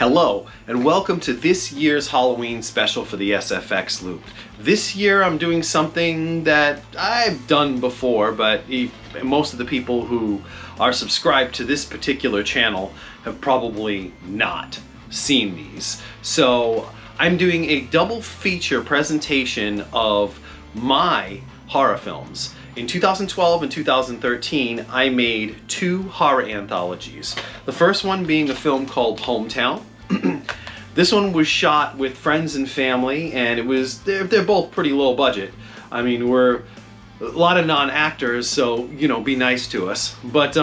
Hello, and welcome to this year's Halloween special for the SFX Loop. This year I'm doing something that I've done before, but most of the people who are subscribed to this particular channel have probably not seen these. So I'm doing a double feature presentation of my horror films. In 2012 and 2013, I made two horror anthologies. The first one being a film called Hometown. This one was shot with friends and family, and they're both pretty low budget. I mean, we're a lot of non-actors, so, you know, be nice to us. But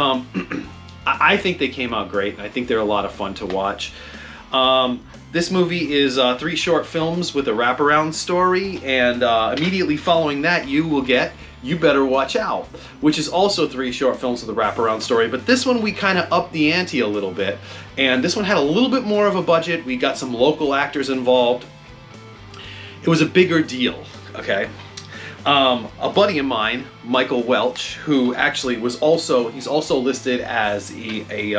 I think they came out great. I think they're a lot of fun to watch. This movie is 3 short films with a wraparound story, and immediately following that you will get You Better Watch Out, which is also 3 short films with a wraparound story, but this one we kind of upped the ante a little bit, and this one had a little bit more of a budget. We got some local actors involved. It was a bigger deal, okay? A buddy of mine, Michael Welch, who actually he's also listed as a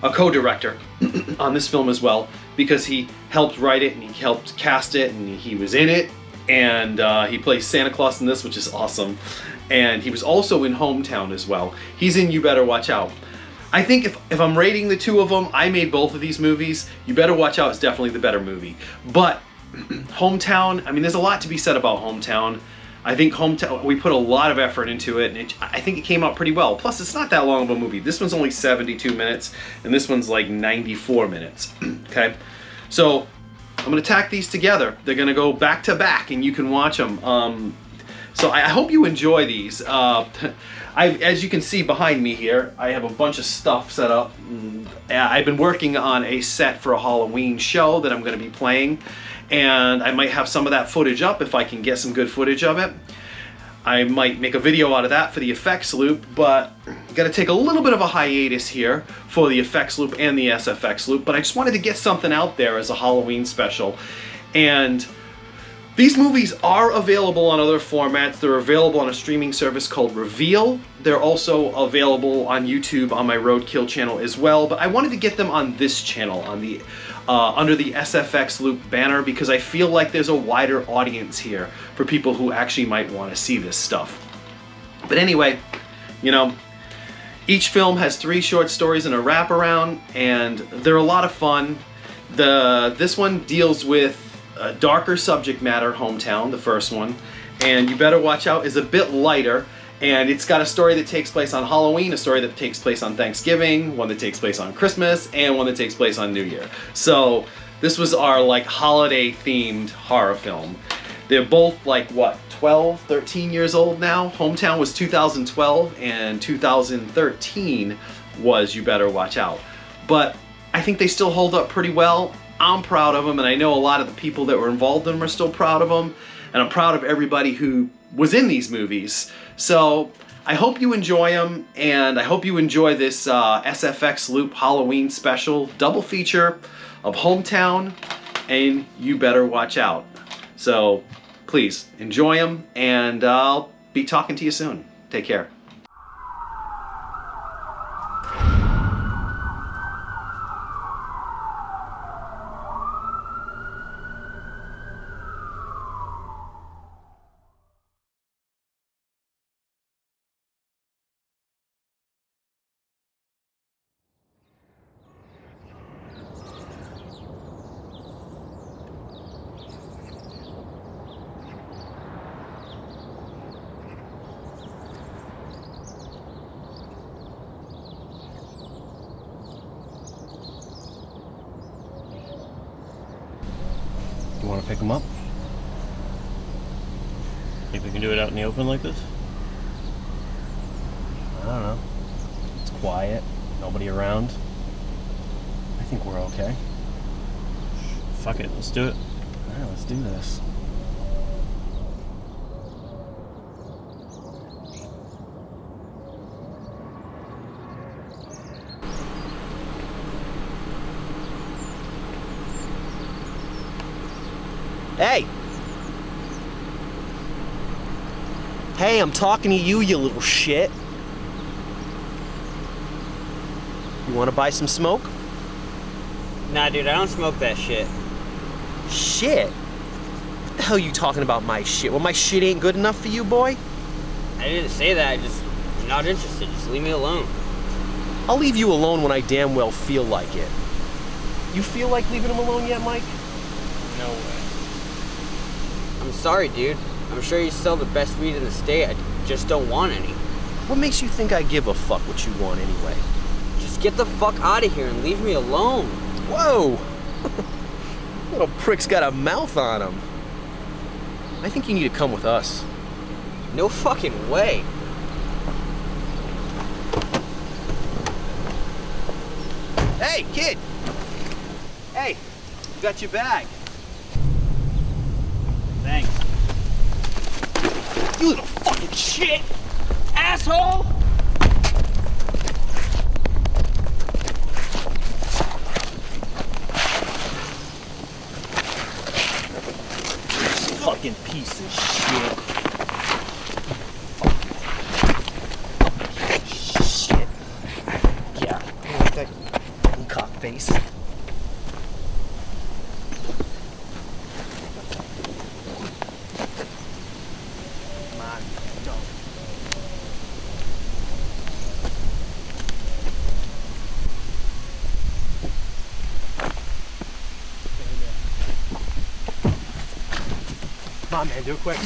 co-director on this film as well, because he helped write it and he helped cast it and he was in it, and he plays Santa Claus in this, which is awesome. And he was also in Hometown as well. He's in You Better Watch Out. I think if I'm rating the two of them, I made both of these movies. You Better Watch Out is definitely the better movie. But Hometown, I mean, there's a lot to be said about Hometown. I think Hometown, we put a lot of effort into it, and I think it came out pretty well. Plus, it's not that long of a movie. This one's only 72 minutes, and this one's like 94 minutes, okay? So, I'm gonna tack these together. They're gonna go back to back, and you can watch them. So I hope you enjoy these. As you can see behind me here, I have a bunch of stuff set up. I've been working on a set for a Halloween show that I'm gonna be playing, and I might have some of that footage up if I can get some good footage of it. I might make a video out of that for the effects loop, but gotta take a little bit of a hiatus here for the effects loop and the SFX loop, but I just wanted to get something out there as a Halloween special. And these movies are available on other formats. They're available on a streaming service called Reveal. They're also available on YouTube on my Roadkill channel as well, but I wanted to get them on this channel, on the under the SFX Loop banner, because I feel like there's a wider audience here for people who actually might want to see this stuff. But anyway, you know, each film has 3 short stories and a wraparound, and they're a lot of fun. This one deals with a darker subject matter, Hometown, the first one, and You Better Watch Out is a bit lighter, and it's got a story that takes place on Halloween, a story that takes place on Thanksgiving, one that takes place on Christmas, and one that takes place on New Year. So this was our like holiday themed horror film. They're both like what, 12, 13 years old now? Hometown was 2012 and 2013 was You Better Watch Out. But I think they still hold up pretty well. I'm proud of them, and I know a lot of the people that were involved in them are still proud of them, and I'm proud of everybody who was in these movies. So I hope you enjoy them, and I hope you enjoy this SFX Loop Halloween special double feature of Hometown and You Better Watch Out. So please enjoy them, and I'll be talking to you soon. Take care. You want to pick them up? Think we can do it out in the open like this? I don't know. It's quiet, nobody around. I think we're okay. Fuck it, let's do it. Alright, let's do this. Hey! Hey, I'm talking to you, you little shit. You wanna buy some smoke? Nah, dude, I don't smoke that shit. Shit? What the hell are you talking about my shit? Well, my shit ain't good enough for you, boy? I didn't say that. I'm not interested. Just leave me alone. I'll leave you alone when I damn well feel like it. You feel like leaving him alone yet, Mike? No way. I'm sorry, dude. I'm sure you sell the best weed in the state. I just don't want any. What makes you think I give a fuck what you want anyway? Just get the fuck out of here and leave me alone. Whoa! Little prick's got a mouth on him. I think you need to come with us. No fucking way. Hey, kid! Hey, you got your bag. Thanks. You little fucking shit! Asshole! Fucking piece of shit. Shit. Yeah, I like that cock face. Come on, don't. Come on, man, do it quick.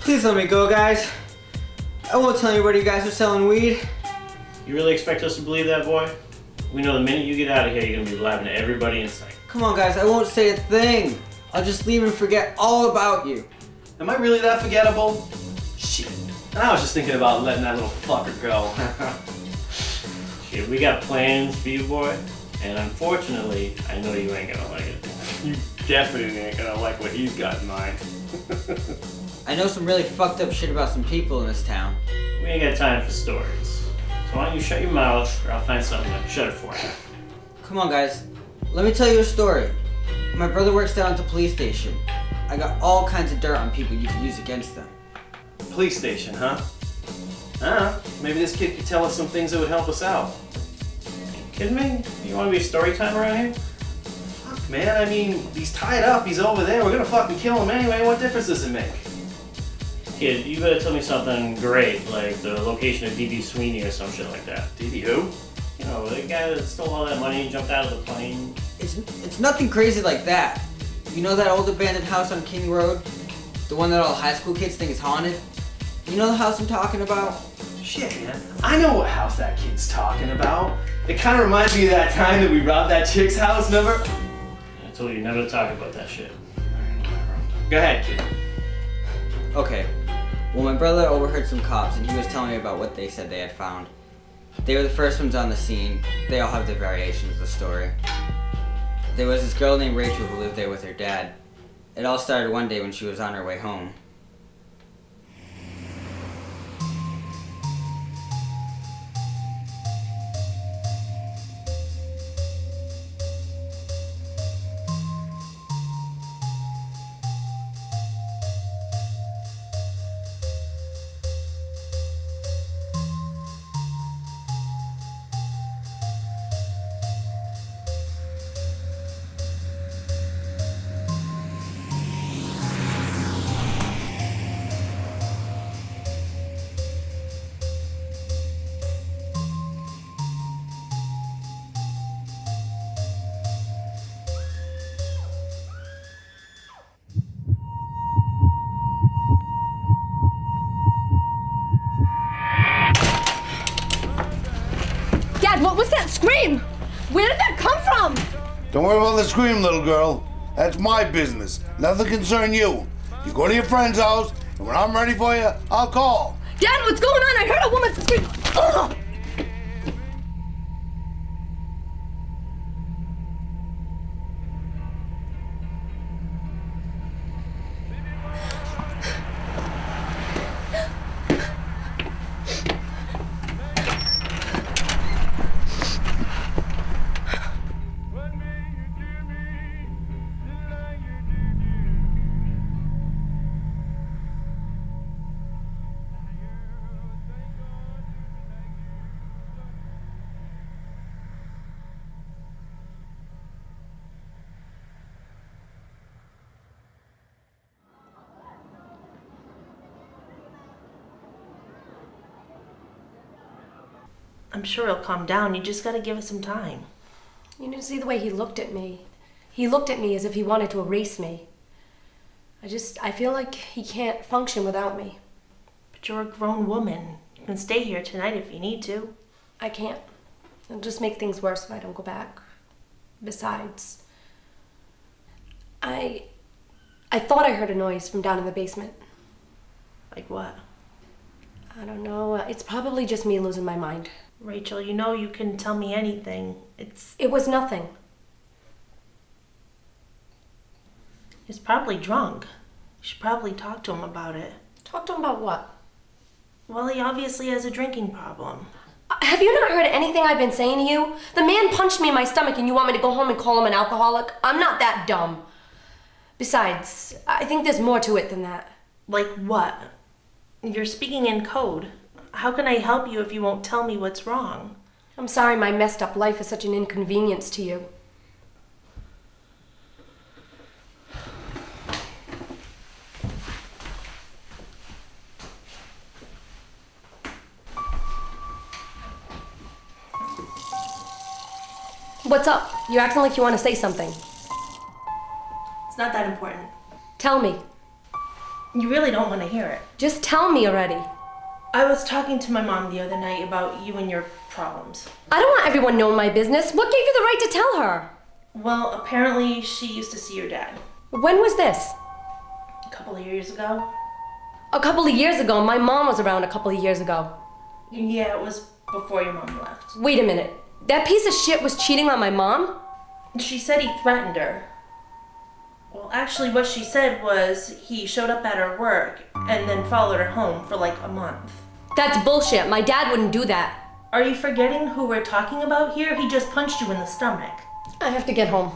Please let me go, guys. I won't tell anybody you guys are selling weed. You really expect us to believe that, boy? We know the minute you get out of here, you're gonna be blabbing to everybody in sight. Come on, guys, I won't say a thing. I'll just leave and forget all about you. Am I really that forgettable? Shit. And I was just thinking about letting that little fucker go. Shit, we got plans for you, boy, and unfortunately, I know you ain't gonna like it. You definitely ain't gonna like what he's got in mind. I know some really fucked up shit about some people in this town. We ain't got time for stories. So why don't you shut your mouth, or I'll find something to shut it for you. Come on, guys. Let me tell you a story. My brother works down at the police station. I got all kinds of dirt on people you can use against them. Police station, huh? Maybe this kid could tell us some things that would help us out. You kidding me? You wanna be a story time around here? Fuck, man, I mean, he's tied up, he's over there, we're gonna fucking kill him anyway, what difference does it make? Kid, you better tell me something great, like the location of D.B. Sweeney or some shit like that. D.B. who? You know, the guy that stole all that money and jumped out of the plane. It's nothing crazy like that. You know that old abandoned house on King Road? The one that all high school kids think is haunted? You know the house I'm talking about? Shit, man, I know what house that kid's talking about. It kinda reminds me of that time that we robbed that chick's house, remember? I told you never to talk about that shit. Go ahead, kid. Okay. Well, my brother overheard some cops and he was telling me about what they said they had found. They were the first ones on the scene. They all have their variations of the story. There was this girl named Rachel who lived there with her dad. It all started one day when she was on her way home. was that scream? Where did that come from? Don't worry about the scream, little girl. That's my business. Nothing concern you. You go to your friend's house, and when I'm ready for you, I'll call. Dad, what's going on? I heard a woman scream. Ugh. I'm sure he'll calm down. You just gotta give it some time. You didn't see the way he looked at me. He looked at me as if he wanted to erase me. I feel like he can't function without me. But you're a grown woman. You can stay here tonight if you need to. I can't. It'll just make things worse if I don't go back. Besides, I thought I heard a noise from down in the basement. Like what? I don't know. It's probably just me losing my mind. Rachel, you know you can tell me anything. It was nothing. He's probably drunk. You should probably talk to him about it. Talk to him about what? Well, he obviously has a drinking problem. Have you not heard anything I've been saying to you? The man punched me in my stomach and you want me to go home and call him an alcoholic? I'm not that dumb. Besides, I think there's more to it than that. Like what? You're speaking in code. How can I help you if you won't tell me what's wrong? I'm sorry my messed up life is such an inconvenience to you. What's up? You're acting like you want to say something. It's not that important. Tell me. You really don't want to hear it. Just tell me already. I was talking to my mom the other night about you and your problems. I don't want everyone knowing my business. What gave you the right to tell her? Well, apparently she used to see your dad. When was this? A couple of years ago. A couple of years ago. My mom was around a couple of years ago. Yeah, it was before your mom left. Wait a minute. That piece of shit was cheating on my mom? She said he threatened her. Well, actually what she said was he showed up at her work and then followed her home for like a month. That's bullshit. My dad wouldn't do that. Are you forgetting who we're talking about here? He just punched you in the stomach. I have to get home.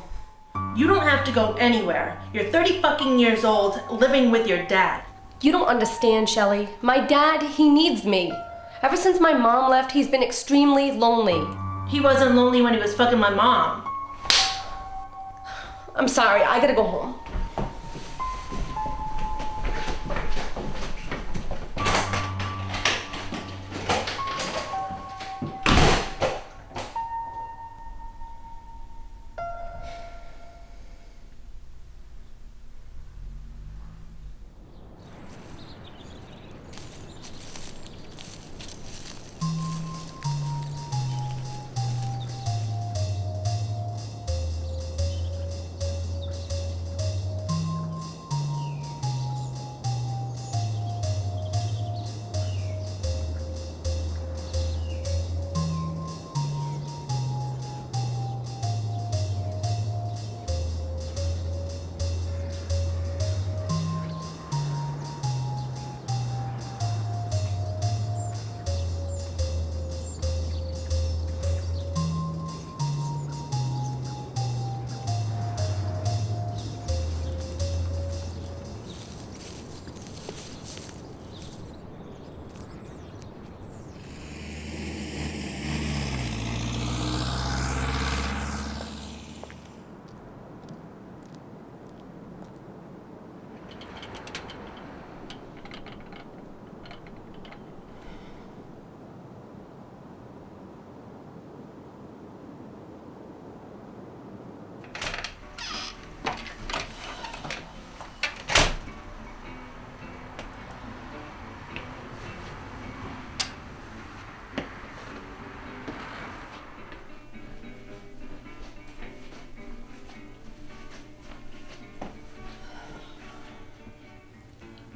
You don't have to go anywhere. You're 30 fucking years old, living with your dad. You don't understand, Shelley. My dad, he needs me. Ever since my mom left, he's been extremely lonely. He wasn't lonely when he was fucking my mom. I'm sorry, I gotta go home.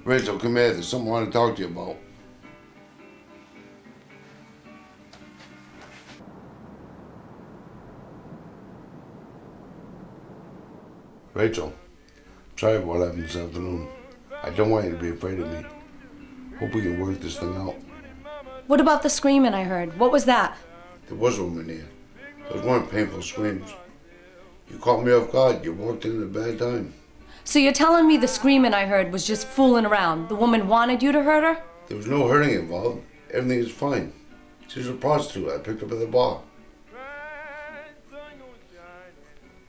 Rachel, come here. There's something I want to talk to you about. Rachel, I'm sorry about what happened this afternoon. I don't want you to be afraid of me. Hope we can work this thing out. What about the screaming I heard? What was that? There was a woman here. Those weren't painful screams. You caught me off guard. You walked in at a bad time. So you're telling me the screaming I heard was just fooling around? The woman wanted you to hurt her? There was no hurting involved. Everything is fine. She's a prostitute I picked up at the bar.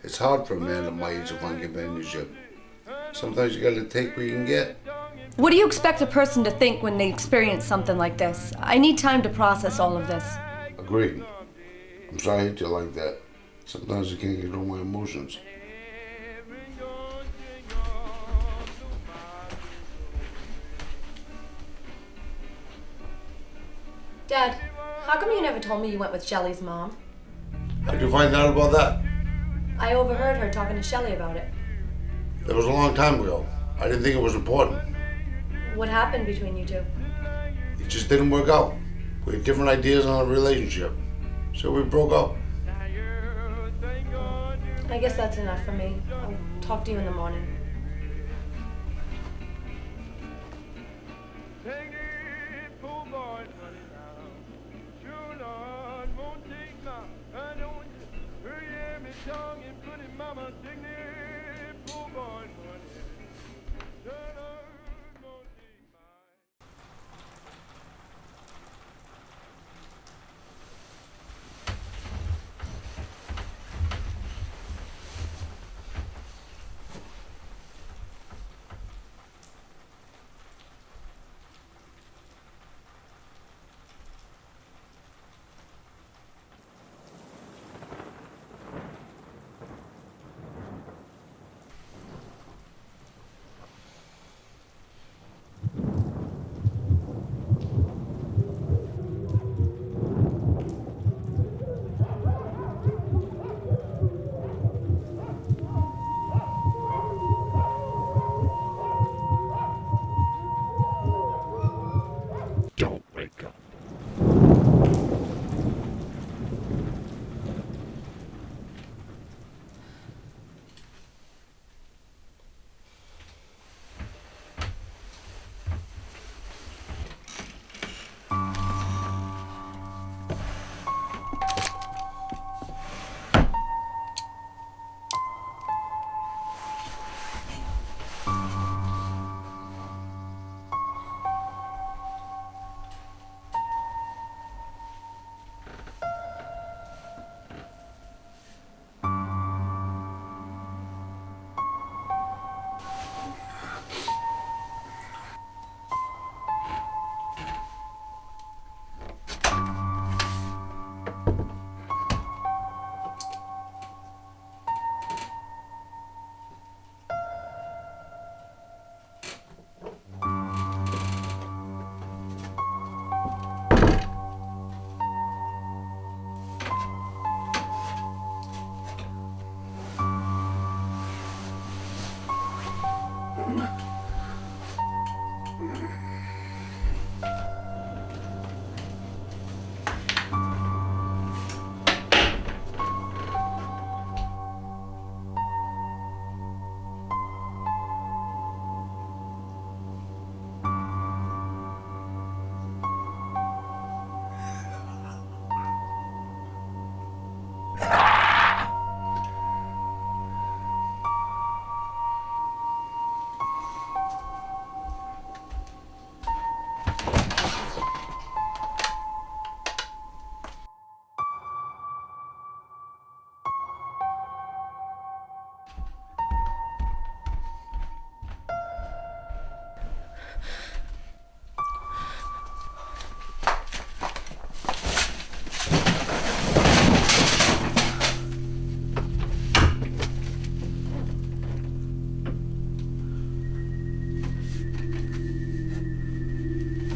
It's hard for a man at my age to find companionship. Sometimes you gotta take what you can get. What do you expect a person to think when they experience something like this? I need time to process all of this. Agreed. I'm sorry I hit you like that. Sometimes I can't control my emotions. Dad, how come you never told me you went with Shelly's mom? How'd you find out about that? I overheard her talking to Shelly about it. That was a long time ago. I didn't think it was important. What happened between you two? It just didn't work out. We had different ideas on a relationship. So we broke up. I guess that's enough for me. I'll talk to you in the morning.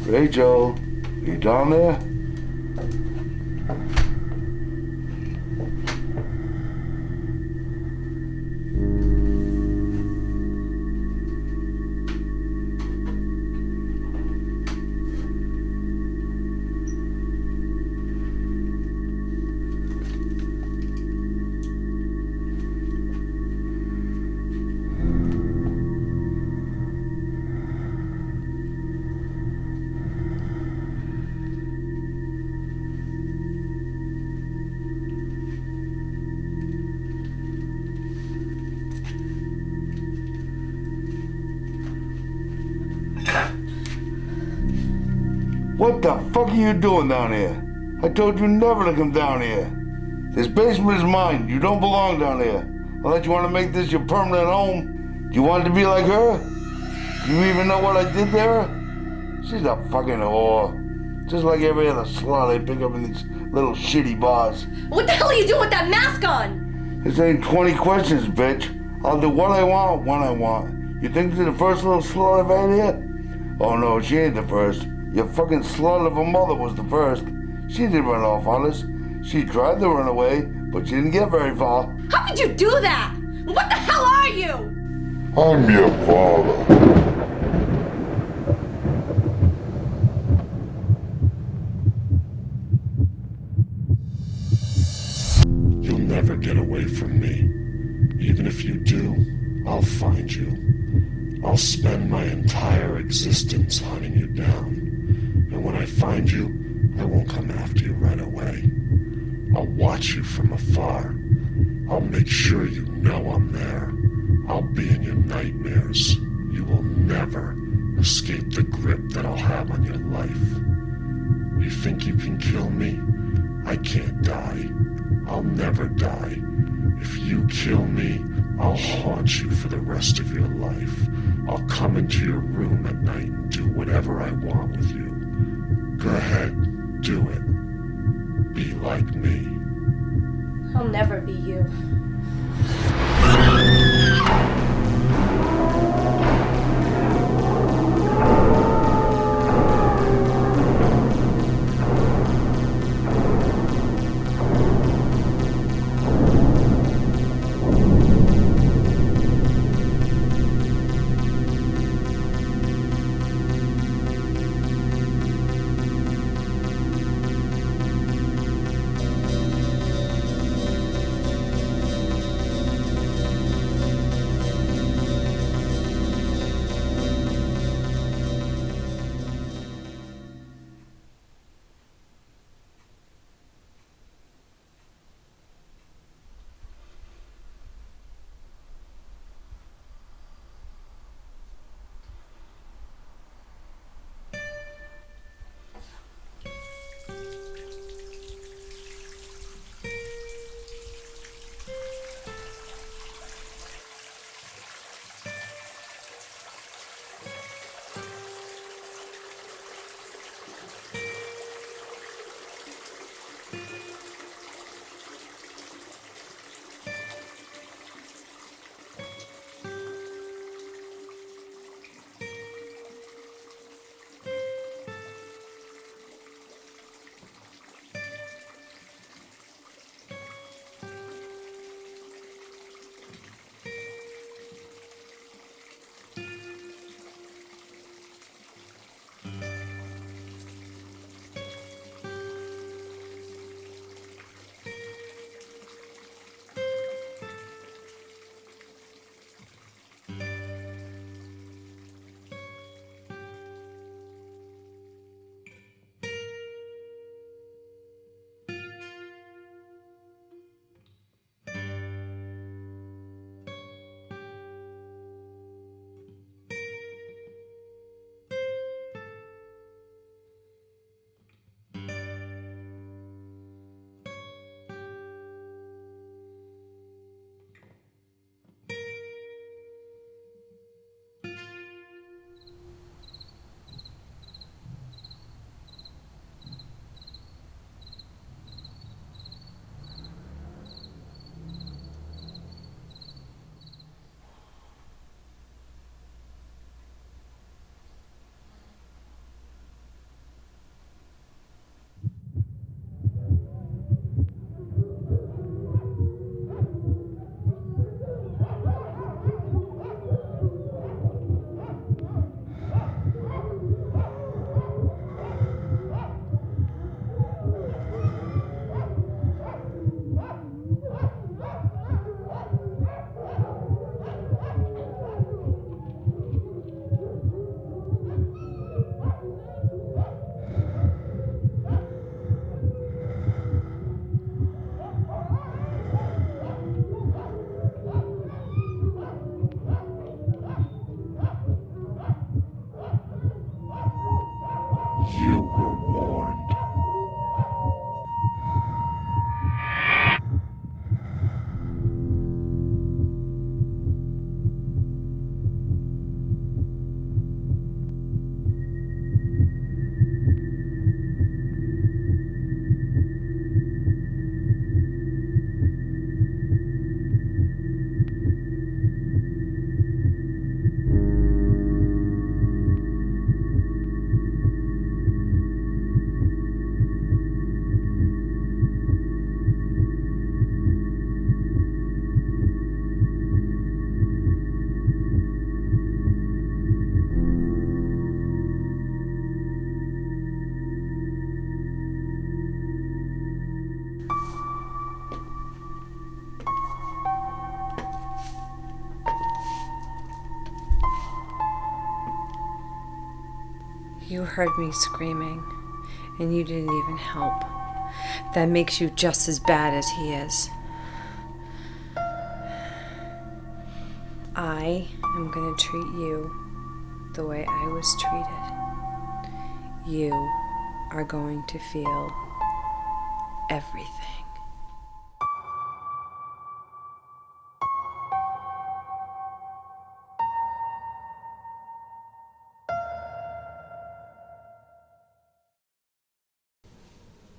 Rachel, you down there? What the fuck are you doing down here? I told you never to come down here. This basement is mine. You don't belong down here. Unless you want to make this your permanent home. Do you want to be like her? Do you even know what I did there? She's a fucking whore. Just like every other slut I pick up in these little shitty bars. What the hell are you doing with that mask on? This ain't 20 questions, bitch. I'll do what I want when I want. You think this is the first little slut I've had here? Oh no, she ain't the first. Your fucking slut of a mother was the first. She didn't run off on us. She tried to run away, but she didn't get very far. How could you do that? What the hell are you? I'm your father. You'll never get away from me. Even if you do, I'll find you. I'll spend my entire existence hunting you down. And when I find you, I won't come after you right away. I'll watch you from afar. I'll make sure you know I'm there. I'll be in your nightmares. You will never escape the grip that I'll have on your life. You think you can kill me? I can't die. I'll never die. If you kill me, I'll haunt you for the rest of your life. I'll come into your room at night and do whatever I want with you. Go ahead, do it. Be like me. I'll never be you. You will You heard me screaming, and you didn't even help. That makes you just as bad as he is. I am gonna treat you the way I was treated. You are going to feel everything.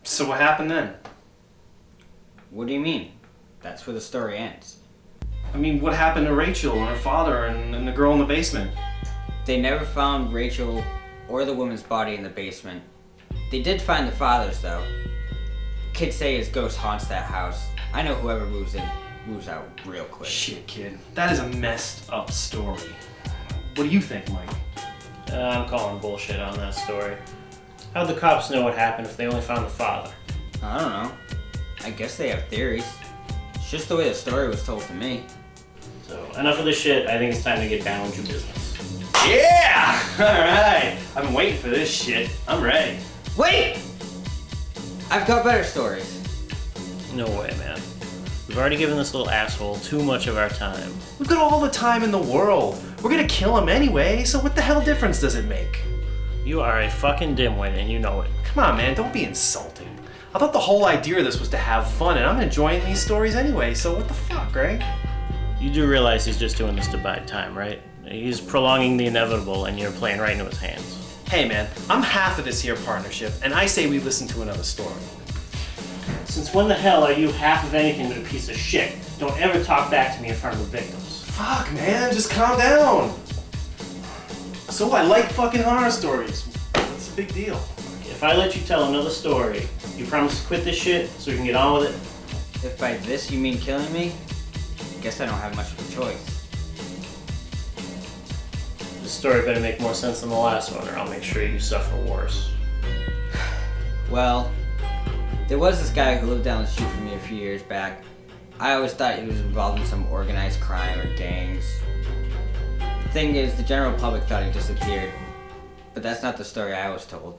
So what happened then? What do you mean? That's where the story ends. I mean, what happened to Rachel and her father and the girl in the basement? They never found Rachel or the woman's body in the basement. They did find the father's, though. Kids say his ghost haunts that house. I know whoever moves in moves out real quick. Shit, kid. That is a messed up story. What do you think, Mike? I'm calling bullshit on that story. How'd the cops know what happened if they only found the father? I don't know. I guess they have theories. It's just the way the story was told to me. So, enough of this shit. I think it's time to get down with your business. Yeah! Alright! I've been waiting for this shit. I'm ready. Wait! I've got better stories. No way, man. We've already given this little asshole too much of our time. We've got all the time in the world. We're gonna kill him anyway, so what the hell difference does it make? You are a fucking dimwit and you know it. Come on, man, don't be insulting. I thought the whole idea of this was to have fun, and I'm enjoying these stories anyway, so what the fuck, right? You do realize he's just doing this to buy time, right? He's prolonging the inevitable and you're playing right into his hands. Hey man, I'm half of this here partnership, and I say we listen to another story. Since when the hell are you half of anything but a piece of shit? Don't ever talk back to me in front of the victims. Fuck, man, just calm down. So I like fucking horror stories. What's the big deal? If I let you tell another story, you promise to quit this shit so we can get on with it? If by this you mean killing me, I guess I don't have much of a choice. This story better make more sense than the last one, or I'll make sure you suffer worse. Well, there was this guy who lived down the street from me a few years back. I always thought he was involved in some organized crime or gangs. The thing is, the general public thought he disappeared. But that's not the story I was told.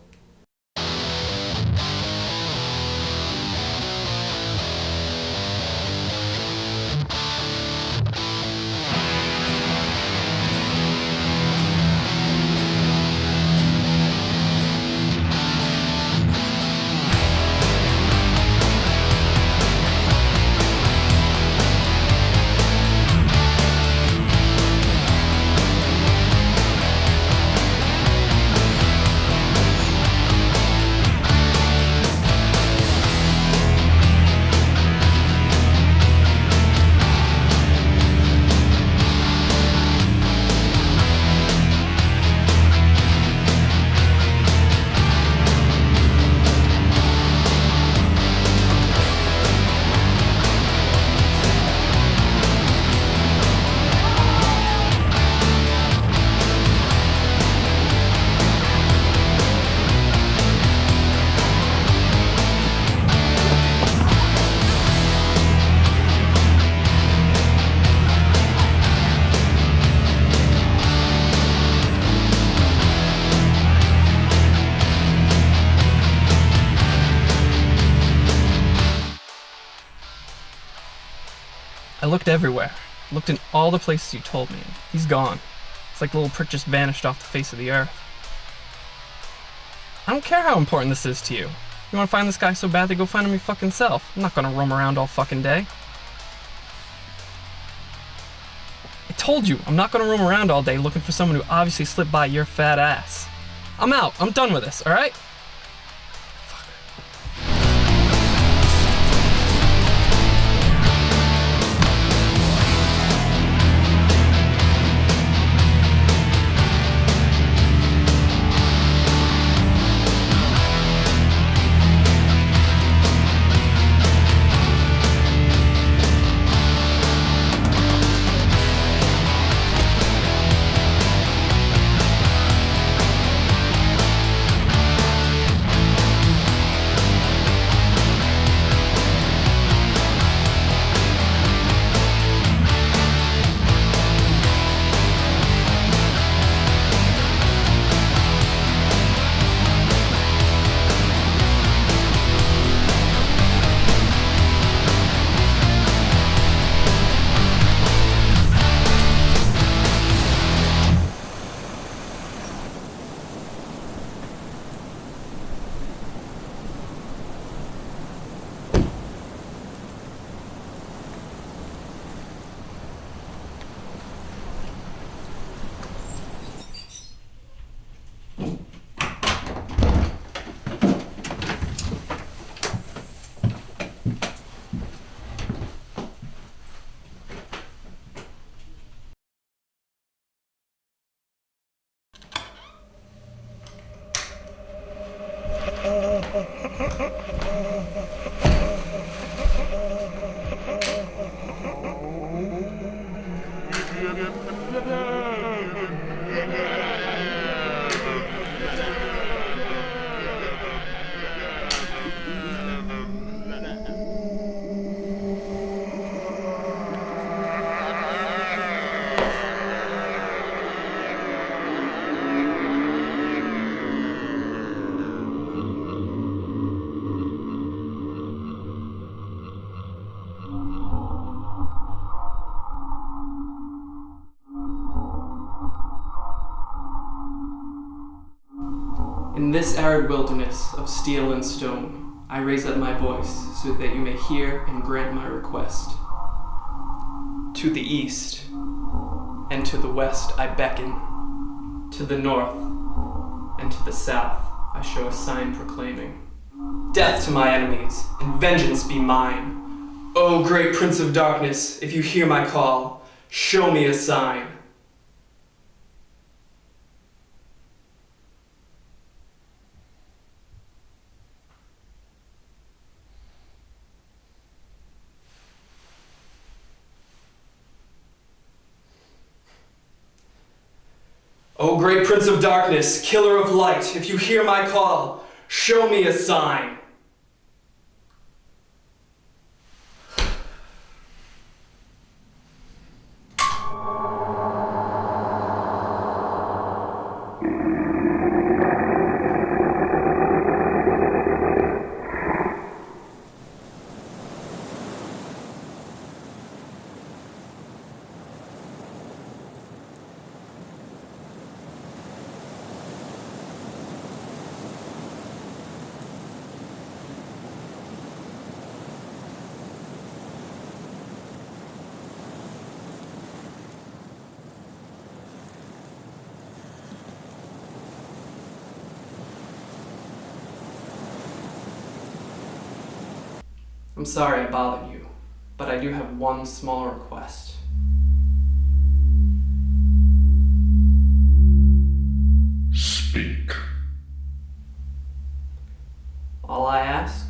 I looked everywhere. Looked in all the places you told me. He's gone. It's like the little prick just vanished off the face of the earth. I don't care how important this is to you. You wanna find this guy so bad, then go find him your fucking self. I'm not gonna roam around all fucking day. I told you, I'm not gonna roam around all day looking for someone who obviously slipped by your fat ass. I'm out. I'm done with this, alright? In this arid wilderness of steel and stone, I raise up my voice so that you may hear and grant my request. To the east and to the west I beckon. To the north and to the south I show a sign proclaiming, death to my enemies and vengeance be mine. O great Prince of Darkness, if you hear my call, show me a sign. O great Prince of Darkness, killer of light, if you hear my call, show me a sign. I'm sorry I bothered you, but I do have one small request. Speak. All I ask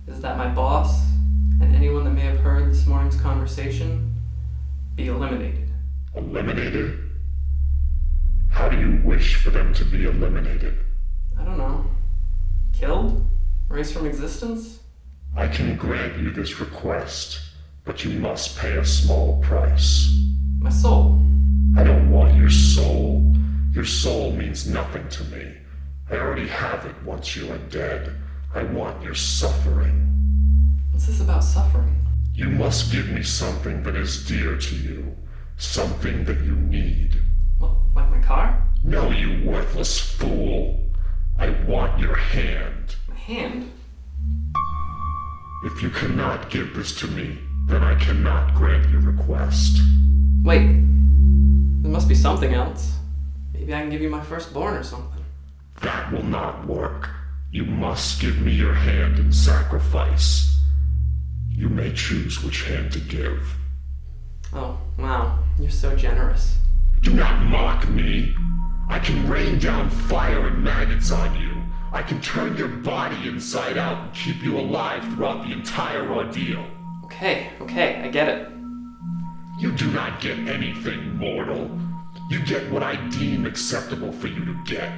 is that my boss and anyone that may have heard this morning's conversation be eliminated. Eliminated? How do you wish for them to be eliminated? I don't know. Killed? Erased from existence? I can grant you this request, but you must pay a small price. My soul. I don't want your soul. Your soul means nothing to me. I already have it once you are dead. I want your suffering. What's this about suffering? You must give me something that is dear to you. Something that you need. What, like my car? No, you worthless fool. I want your hand. My hand? If you cannot give this to me, then I cannot grant your request. Wait, there must be something else. Maybe I can give you my firstborn or something. That will not work. You must give me your hand in sacrifice. You may choose which hand to give. Oh, wow, you're so generous. Do not mock me. I can rain down fire and maggots on you. I can turn your body inside out and keep you alive throughout the entire ordeal. Okay, I get it. You do not get anything, mortal. You get what I deem acceptable for you to get.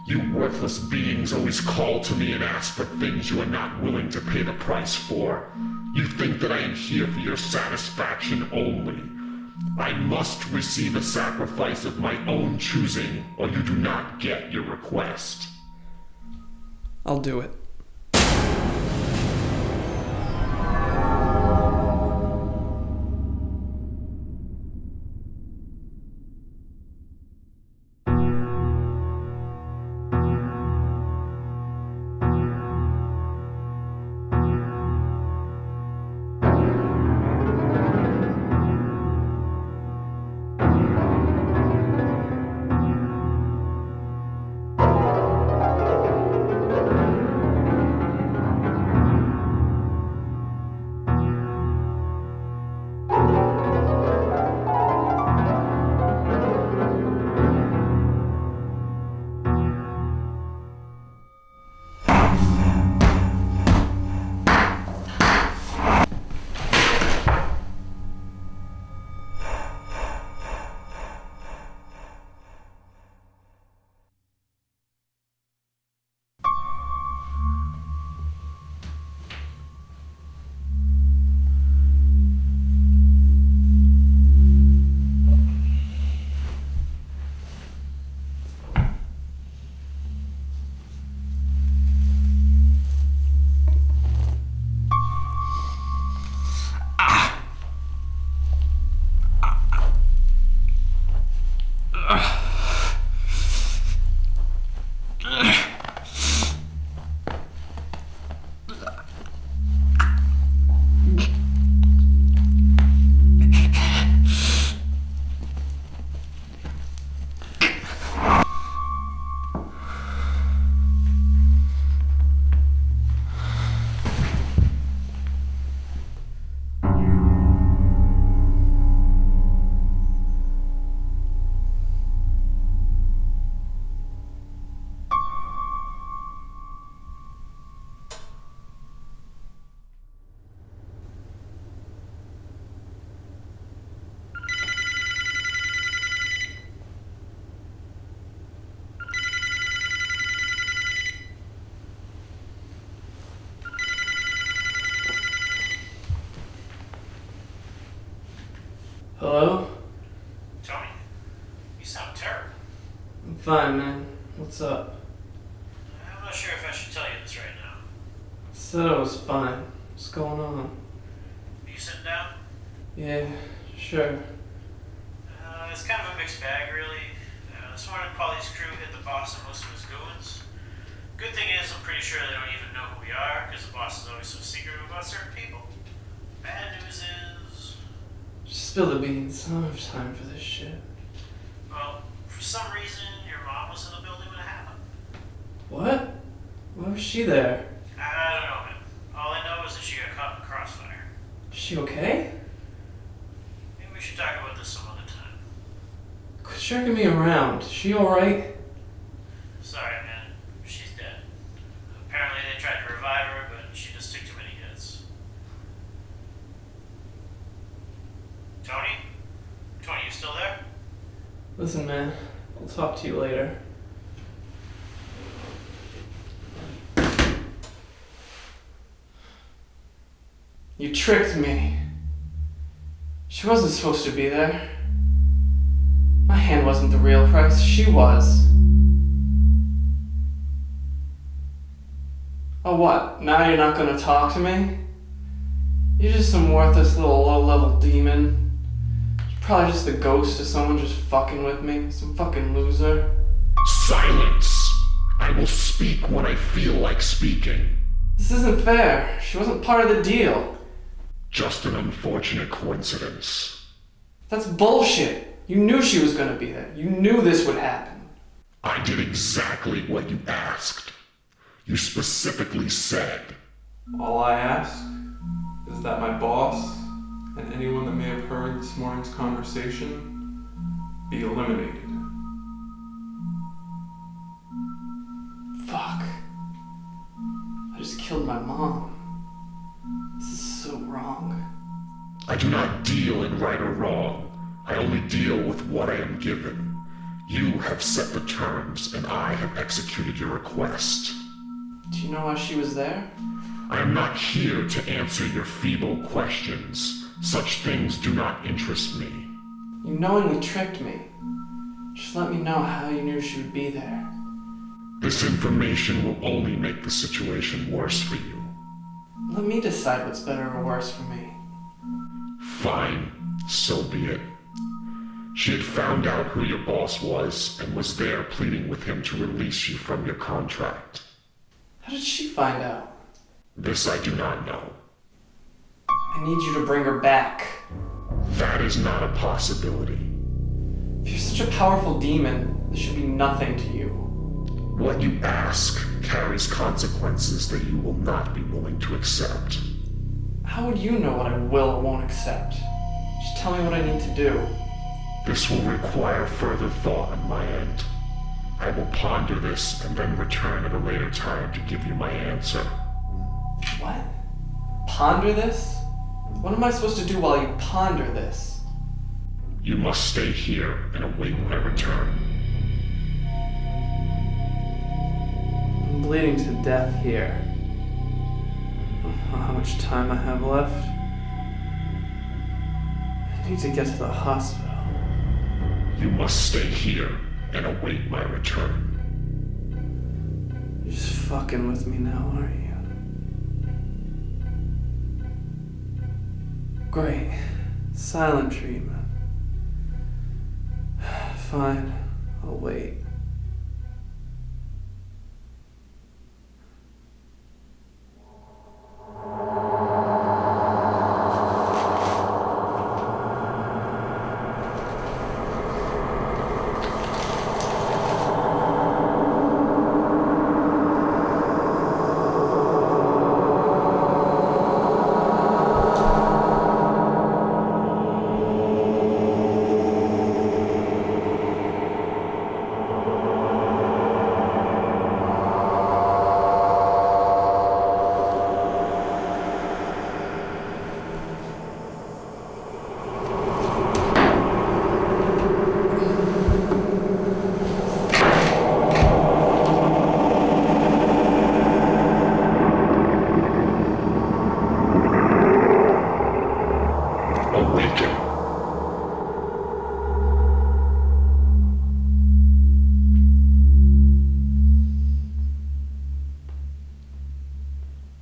You worthless beings always call to me and ask for things you are not willing to pay the price for. You think that I am here for your satisfaction only. I must receive a sacrifice of my own choosing, or you do not get your request. I'll do it. fine, man. What's up? I'm not sure if I should tell you this right now. Said I was fine. What's going on? Are you sitting down? Yeah, sure. It's kind of a mixed bag, really. This morning, Paulie's crew hit the boss and most of his goons. Good thing is, I'm pretty sure they don't even know who we are, because the boss is always so secretive about certain people. Bad news is... Just spill the beans. I don't have time for this shit. Well, for some reason, your mom was in the building when it happened. What? Why was she there? I don't know, man. All I know is that she got caught in the crossfire. Is she okay? Maybe we should talk about this some other time. Quit jerking me around. Is she alright? Sorry, man. She's dead. Apparently they tried to revive her, but she just took too many hits. Tony? Tony, you still there? Listen, man. I'll talk to you later. You tricked me. She wasn't supposed to be there. My hand wasn't the real price. She was. Oh, what? Now you're not gonna talk to me? You're just some worthless little low-level demon. You're probably just the ghost of someone just fucking with me. Some fucking loser. Silence! I will speak when I feel like speaking. This isn't fair. She wasn't part of the deal. Just an unfortunate coincidence. That's bullshit. You knew she was gonna be there. You knew this would happen. I did exactly what you asked. You specifically said. All I ask is that my boss and anyone that may have heard this morning's conversation be eliminated. Fuck. I just killed my mom. This is so wrong. I do not deal in right or wrong. I only deal with what I am given. You have set the terms, and I have executed your request. Do you know why she was there? I am not here to answer your feeble questions. Such things do not interest me. You knowingly tricked me. Just let me know how you knew she would be there. This information will only make the situation worse for you. Let me decide what's better or worse for me. Fine, so be it. She had found out who your boss was and was there pleading with him to release you from your contract. How did she find out? This I do not know. I need you to bring her back. That is not a possibility. If you're such a powerful demon, this should be nothing to you. What you ask carries consequences that you will not be willing to accept. How would you know what I will or won't accept? Just tell me what I need to do. This will require further thought on my end. I will ponder this and then return at a later time to give you my answer. What? Ponder this? What am I supposed to do while you ponder this? You must stay here and await my return. I'm bleeding to death here. I don't know how much time I have left. I need to get to the hospital. You must stay here and await my return. You're just fucking with me now, aren't you? Great. Silent treatment. Fine. I'll wait.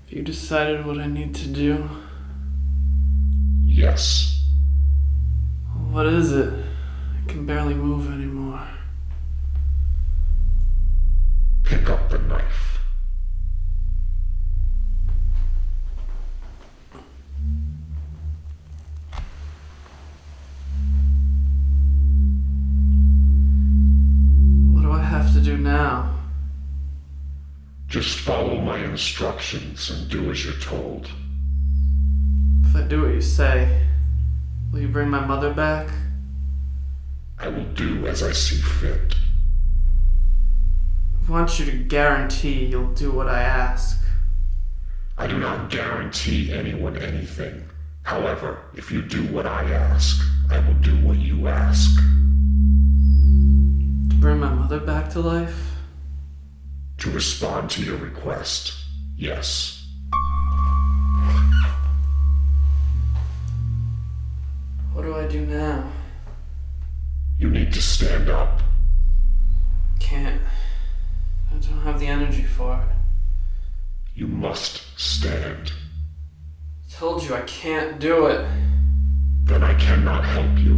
Have you decided what I need to do? Yes. What is it? I can barely move anymore. Pick up the knife. What do I have to do now? Just follow my instructions and do as you're told. If I do what you say, will you bring my mother back? I will do as I see fit. I want you to guarantee you'll do what I ask. I do not guarantee anyone anything. However, if you do what I ask, I will do what you ask. To bring my mother back to life? To respond to your request, yes. What do I do now? You need to stand up. Can't. I don't have the energy for it. You must stand. I told you I can't do it. Then I cannot help you.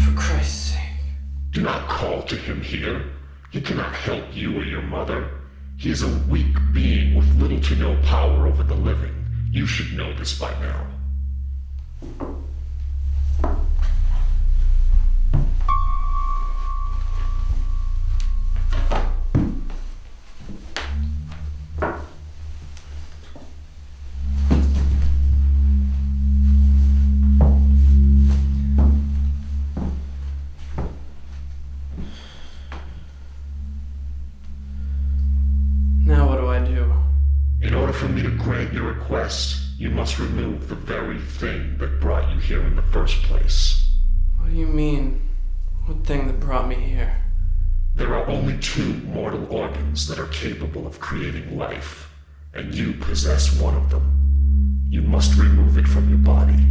For Christ's sake. Do not call to him here. He cannot help you or your mother. He is a weak being with little to no power over the living. You should know this by now. Now what do I do? In order for me to grant your request, you must remove the very thing that brought you here in the first place. What do you mean? What thing that brought me here? There are only 2 mortal organs that are capable of creating life, and you possess one of them. You must remove it from your body.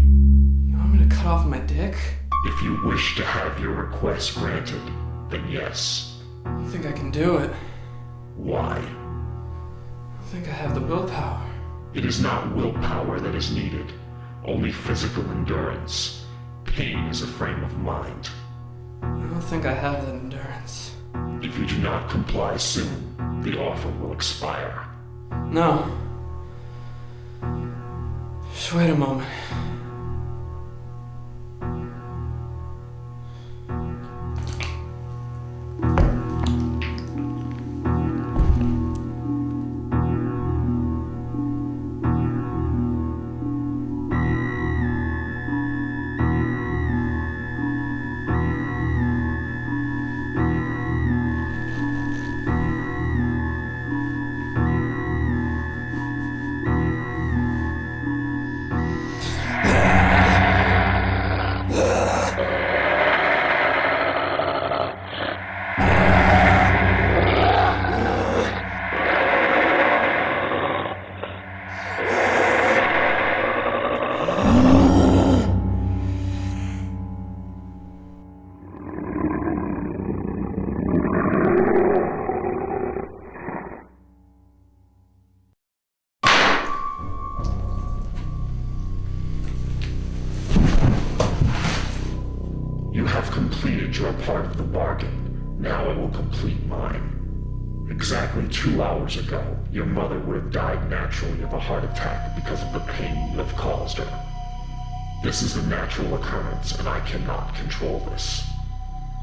You want me to cut off my dick? If you wish to have your request granted, then yes. I think I can do it. Why? I think I have the willpower. It is not willpower that is needed, only physical endurance. Pain is a frame of mind. I don't think I have that endurance. If you do not comply soon, the offer will expire. No. Just wait a moment. You have completed your part of the bargain. Now I will complete mine. Exactly 2 hours ago, your mother would have died naturally of a heart attack because of the pain you have caused her. This is a natural occurrence, and I cannot control this.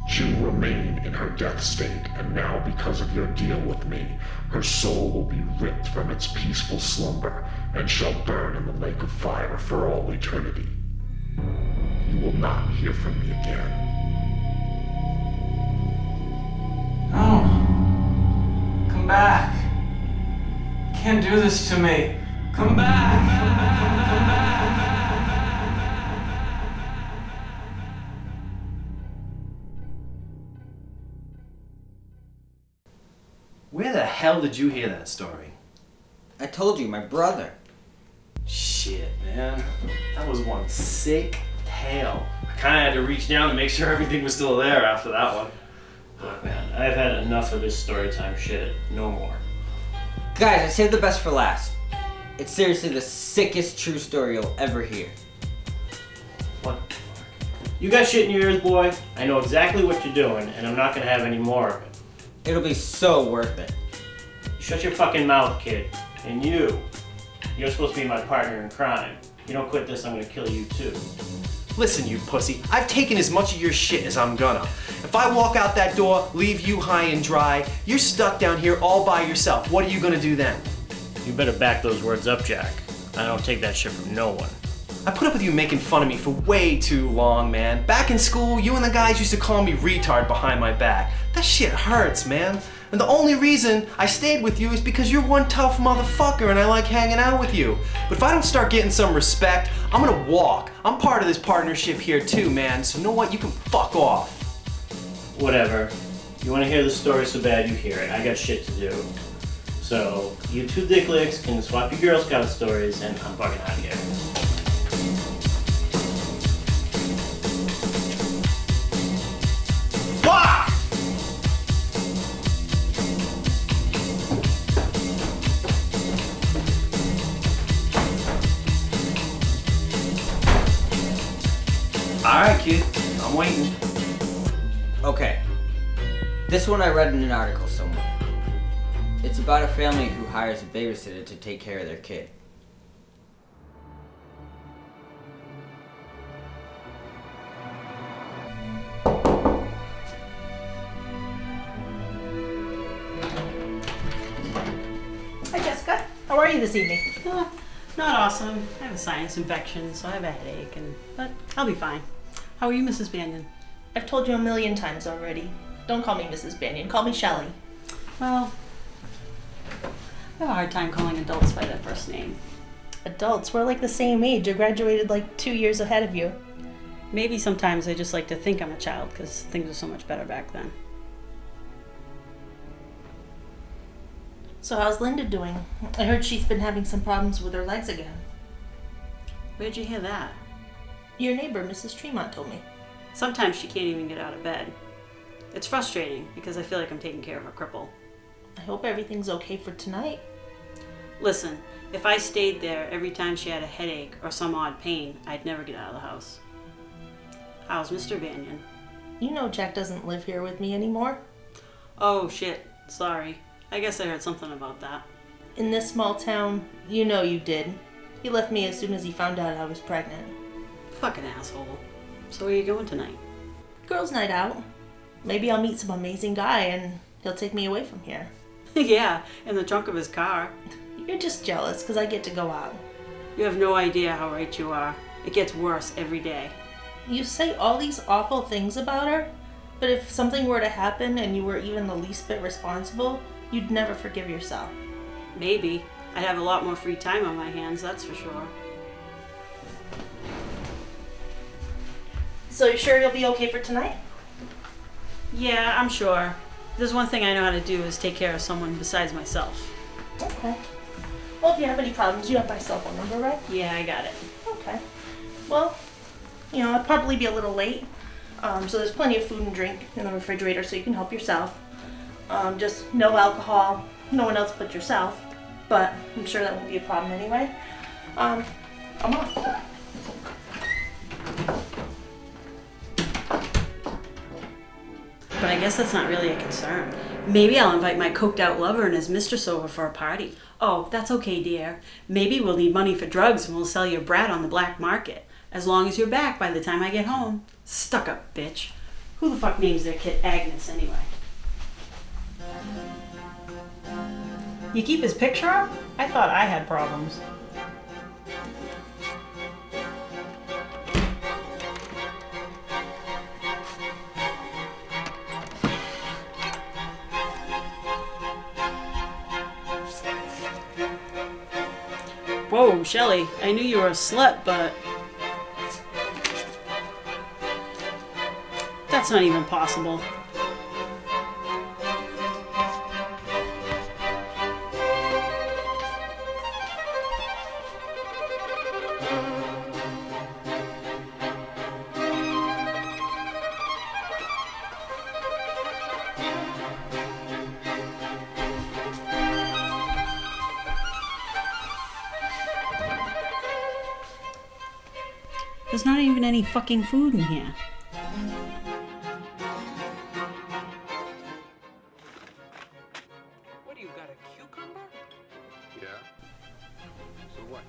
She will remain in her death state, and now because of your deal with me, her soul will be ripped from its peaceful slumber, and shall burn in the lake of fire for all eternity. You will not hear from me again. No. Come back. You can't do this to me. Come back. Come back. Where the hell did you hear that story? I told you, my brother. Shit, man. That was one sick tale. I kinda had to reach down to make sure everything was still there after that one. Look, man, I've had enough of this storytime shit. No more. Guys, I saved the best for last. It's seriously the sickest true story you'll ever hear. What the fuck? You got shit in your ears, boy. I know exactly what you're doing, and I'm not gonna have any more of it. It'll be so worth it. Shut your fucking mouth, kid. And you're supposed to be my partner in crime. You don't quit this, I'm gonna kill you too. Listen, you pussy, I've taken as much of your shit as I'm gonna. If I walk out that door, leave you high and dry, you're stuck down here all by yourself. What are you gonna do then? You better back those words up, Jack. I don't take that shit from no one. I put up with you making fun of me for way too long, man. Back in school, you and the guys used to call me retard behind my back. That shit hurts, man. And the only reason I stayed with you is because you're one tough motherfucker and I like hanging out with you. But if I don't start getting some respect, I'm gonna walk. I'm part of this partnership here too, man. So you know what? You can fuck off. Whatever. You wanna hear the story so bad, you hear it. I got shit to do. So, you two dick licks can swap your Girl Scout stories and I'm fucking out of here. Fuck! Alright, kid. I'm waiting. Okay. This one I read in an article somewhere. It's about a family who hires a babysitter to take care of their kid. Hi, Jessica. How are you this evening? Not awesome. I have a sinus infection, so I have a headache, but I'll be fine. How are you, Mrs. Banyan? I've told you a million times already. Don't call me Mrs. Banyan. Call me Shelley. Well, I have a hard time calling adults by their first name. Adults? We're like the same age. I graduated like 2 years ahead of you. Maybe sometimes I just like to think I'm a child because things were so much better back then. So how's Linda doing? I heard she's been having some problems with her legs again. Where'd you hear that? Your neighbor, Mrs. Tremont, told me. Sometimes she can't even get out of bed. It's frustrating because I feel like I'm taking care of a cripple. I hope everything's okay for tonight. Listen, if I stayed there every time she had a headache or some odd pain, I'd never get out of the house. How's Mr. Banyan? You know Jack doesn't live here with me anymore. Oh shit, sorry. I guess I heard something about that. In this small town, you know you did. He left me as soon as he found out I was pregnant. Fucking asshole. So where are you going tonight? Girls' night out. Maybe I'll meet some amazing guy and he'll take me away from here. Yeah, in the trunk of his car. You're just jealous because I get to go out. You have no idea how right you are. It gets worse every day. You say all these awful things about her, but if something were to happen and you were even the least bit responsible, you'd never forgive yourself. Maybe. I'd have a lot more free time on my hands, that's for sure. So you sure you'll be okay for tonight? Yeah, I'm sure. There's one thing I know how to do is take care of someone besides myself. Okay. Well, if you have any problems, you have my cell phone number, right? Yeah, I got it. Okay. Well, you know, I'll probably be a little late. So there's plenty of food and drink in the refrigerator so you can help yourself. Just no alcohol, no one else but yourself. But I'm sure that won't be a problem anyway. I'm off. But I guess that's not really a concern. Maybe I'll invite my coked out lover and his mistress over for a party. Oh, that's okay, dear. Maybe we'll need money for drugs and we'll sell your brat on the black market. As long as you're back by the time I get home. Stuck up bitch. Who the fuck names their kid Agnes anyway? You keep his picture up? I thought I had problems. Whoa, Shelley, I knew you were a slut, but that's not even possible. There's not even any fucking food in here. What do you got, a cucumber? Yeah. So what?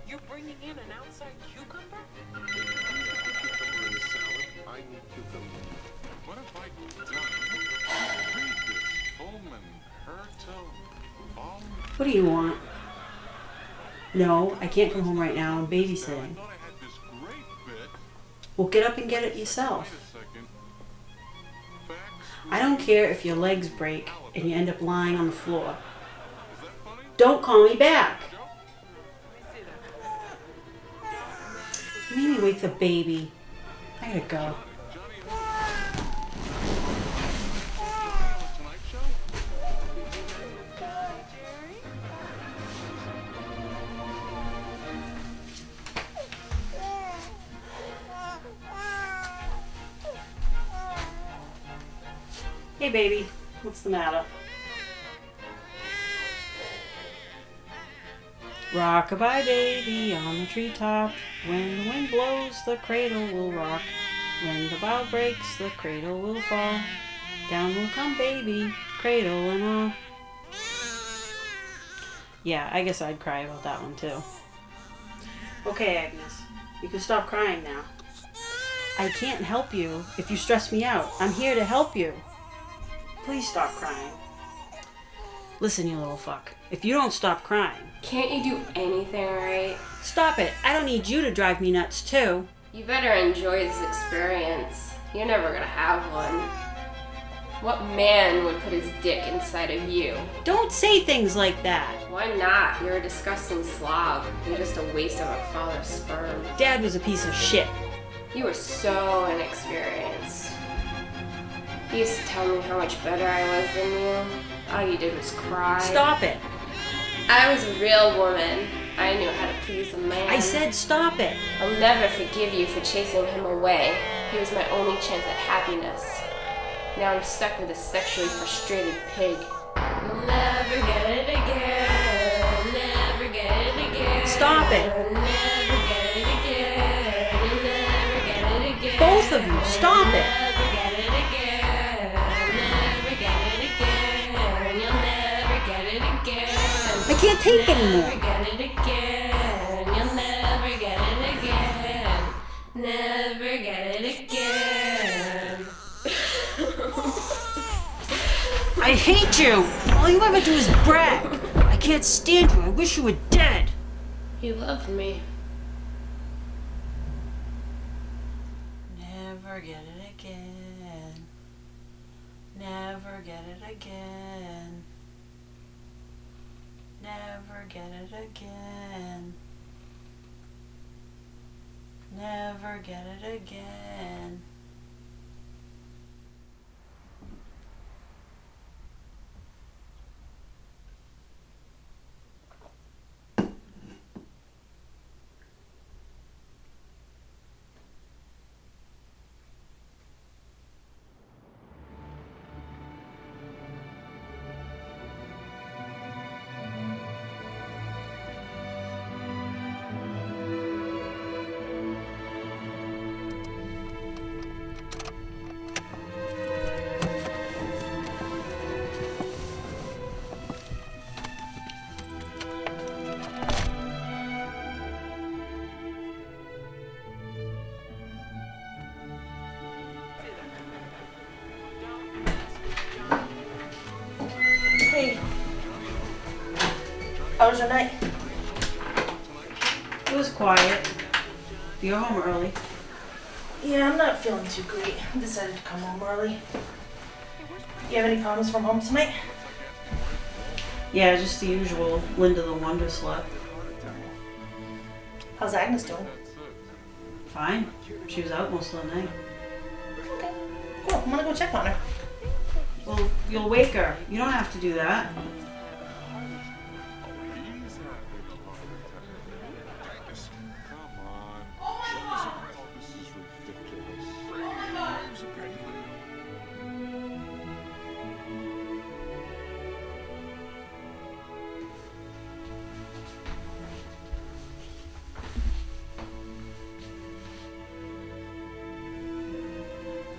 You're bringing in an outside cucumber? Cucumber in the salad. I need cucumber. What have I done? Read this. Fulman, Hertel, Auld. What do you want? No, I can't come home right now. I'm babysitting. Well, get up and get it yourself. I don't care if your legs break and you end up lying on the floor. Don't call me back. You made me wake the baby. I gotta go. Hey baby, what's the matter? Rock-a-bye baby on the treetop. When the wind blows, the cradle will rock. When the bough breaks, the cradle will fall. Down will come baby, cradle and all. Yeah, I guess I'd cry about that one too. Okay, Agnes, you can stop crying now. I can't help you if you stress me out. I'm here to help you. Please stop crying. Listen, you little fuck. If you don't stop crying... Can't you do anything right? Stop it. I don't need you to drive me nuts, too. You better enjoy this experience. You're never gonna have one. What man would put his dick inside of you? Don't say things like that. Why not? You're a disgusting slob. You're just a waste of a father's sperm. Dad was a piece of shit. You were so inexperienced. You used to tell me how much better I was than you. All you did was cry. Stop it. I was a real woman. I knew how to please a man. I said stop it. I'll never forgive you for chasing him away. He was my only chance at happiness. Now I'm stuck with a sexually frustrated pig. You'll never get it again. Never get it again. Stop it. Never get it again. You'll never get it again. Both of you, stop it. Never get it again. Never get it again. You'll never get it again. I can't take anymore. Never get it again. You'll never get it again. Never get it again. I hate you. All you ever do is brag. I can't stand you. I wish you were dead. You loved me. Never get it again. Never get it again. Never get it again. Never get it again. Hey. How was your night? It was quiet. You're home early. Yeah, I'm not feeling too great. I decided to come home early. You have any problems from home tonight? Yeah, just the usual. Linda the Wonder Slut. How's Agnes doing? Fine. She was out most of the night. Okay, cool. I'm gonna go check on her. Well, you'll wake her. You don't have to do that.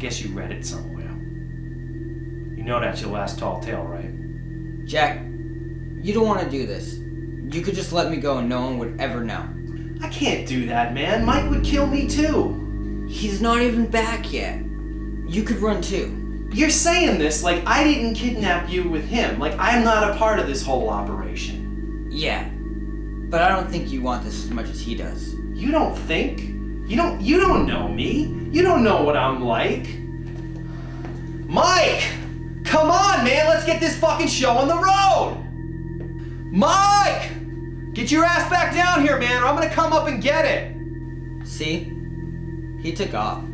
guess you read it somewhere. You know that's your last tall tale, right? Jack, you don't want to do this. You could just let me go and no one would ever know. I can't do that, man. Mike would kill me too. He's not even back yet. You could run too. You're saying this like I didn't kidnap you with him, like I'm not a part of this whole operation. Yeah, but I don't think you want this as much as he does. You don't think? You don't know me. You don't know what I'm like. Mike! Come on, man, let's get this fucking show on the road! Mike! Get your ass back down here, man, or I'm gonna come up and get it! See? He took off.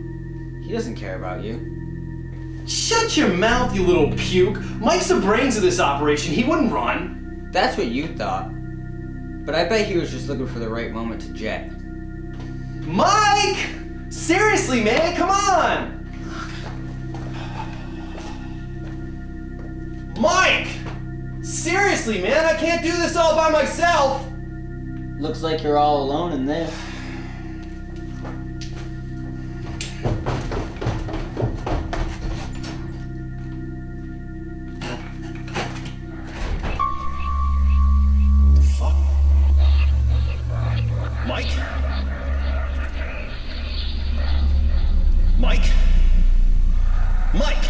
He doesn't care about you. Shut your mouth, you little puke. Mike's the brains of this operation. He wouldn't run. That's what you thought. But I bet he was just looking for the right moment to jet. Mike! Seriously, man, come on! Mike! Seriously, man, I can't do this all by myself! Looks like you're all alone in this. Mike? Mike? Mike!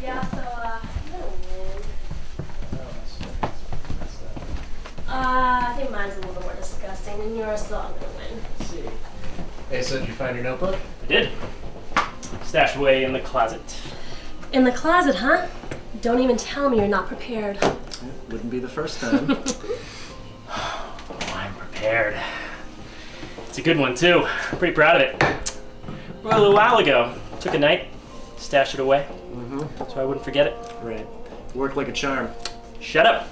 Yeah, so, I'm gonna win. I think mine's a little more disgusting than yours, so I'm gonna win. Let's see. Hey, so did you find your notebook? I did. Stashed away in the closet. In the closet, huh? Don't even tell me you're not prepared. Wouldn't be the first time. Oh, I'm prepared. It's a good one, too. I'm pretty proud of it. Well, a little while ago, took a night, stashed it away, so I wouldn't forget it. Right. Worked like a charm. Shut up.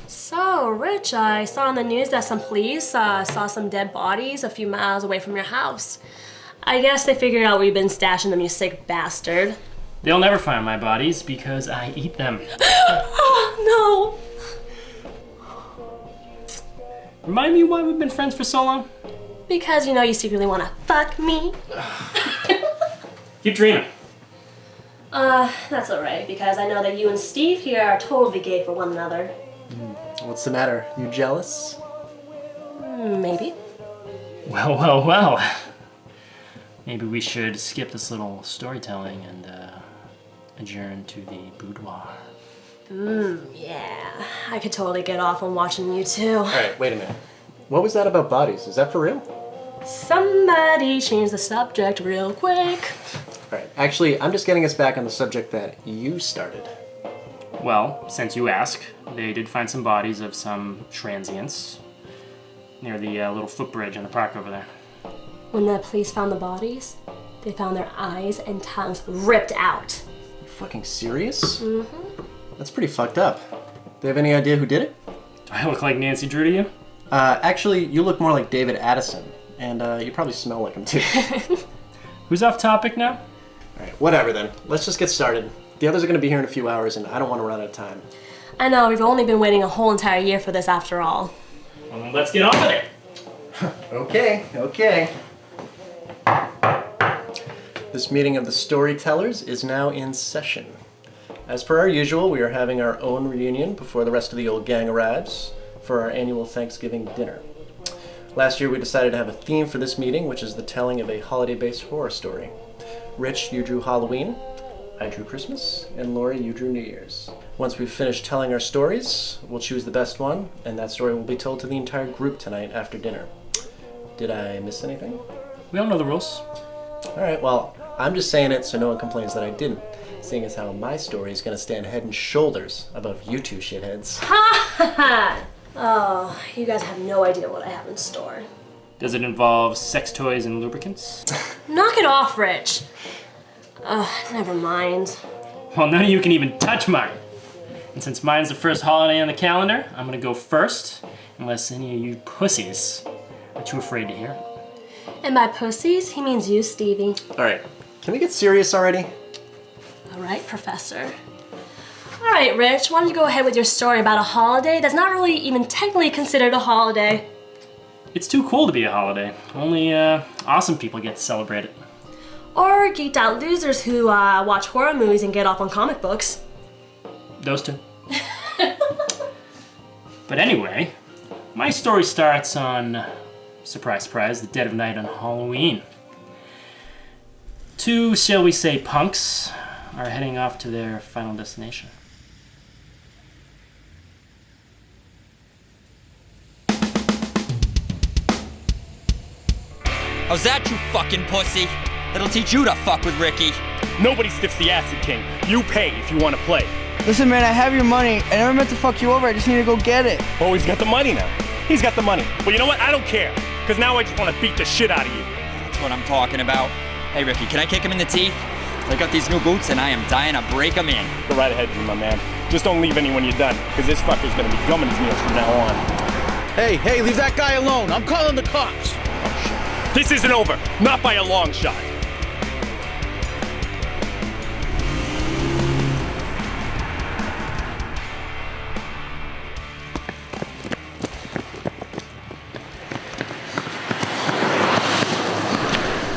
So, Rich, I saw on the news that some police saw some dead bodies a few miles away from your house. I guess they figured out where you've been stashing them, you sick bastard. They'll never find my bodies because I eat them. Oh, no. Remind me why we've been friends for so long? Because you know you secretly want to fuck me. Keep dreaming. That's alright, because I know that you and Steve here are totally gay for one another. What's the matter? You jealous? Maybe. Well. Maybe we should skip this little storytelling and adjourn to the boudoir. Yeah. I could totally get off on watching you too. Alright, wait a minute. What was that about bodies? Is that for real? Somebody change the subject real quick. Alright, actually, I'm just getting us back on the subject that you started. Well, since you ask, they did find some bodies of some transients near the little footbridge in the park over there. When the police found the bodies, they found their eyes and tongues ripped out. You fucking serious? Mm-hmm. That's pretty fucked up. They have any idea who did it? Do I look like Nancy Drew to you? Actually, you look more like David Addison, and you probably smell like him too. Who's off topic now? Alright, whatever then. Let's just get started. The others are going to be here in a few hours, and I don't want to run out of time. I know, we've only been waiting a whole entire year for this after all. Well, then let's get on with it. Okay. This meeting of the Storytellers is now in session. As per our usual, we are having our own reunion before the rest of the old gang arrives for our annual Thanksgiving dinner. Last year we decided to have a theme for this meeting, which is the telling of a holiday-based horror story. Rich, you drew Halloween, I drew Christmas, and Lori, you drew New Year's. Once we've finished telling our stories, we'll choose the best one, and that story will be told to the entire group tonight after dinner. Did I miss anything? We all know the rules. Alright, well, I'm just saying it so no one complains that I didn't, seeing as how my story is going to stand head and shoulders above you two shitheads. Ha ha ha! Oh, you guys have no idea what I have in store. Does it involve sex toys and lubricants? Knock it off, Rich. Never mind. Well, none of you can even touch mine. And since mine's the first holiday on the calendar, I'm gonna go first, unless any of you pussies are too afraid to hear it. And by pussies, he means you, Stevie. Alright, can we get serious already? All right, Professor. All right, Rich, why don't you go ahead with your story about a holiday that's not really even technically considered a holiday? It's too cool to be a holiday. Only awesome people get to celebrate it. Or geeked out losers who watch horror movies and get off on comic books. Those two. But anyway, my story starts on, surprise, surprise, the dead of night on Halloween. Two, shall we say, punks are heading off to their final destination. How's that, you fucking pussy? That'll teach you to fuck with Ricky. Nobody stiffs the Acid King. You pay if you want to play. Listen, man, I have your money. I never meant to fuck you over. I just need to go get it. Oh, he's got the money now. He's got the money. Well, you know what? I don't care. Because now I just want to beat the shit out of you. That's what I'm talking about. Hey, Ricky, can I kick him in the teeth? I got these new boots and I am dying to break them in. Go right ahead, my man. Just don't leave any when you're done. Because this fucker's going to be gumming his meals from now on. Hey, leave that guy alone. I'm calling the cops. Oh, shit. This isn't over. Not by a long shot.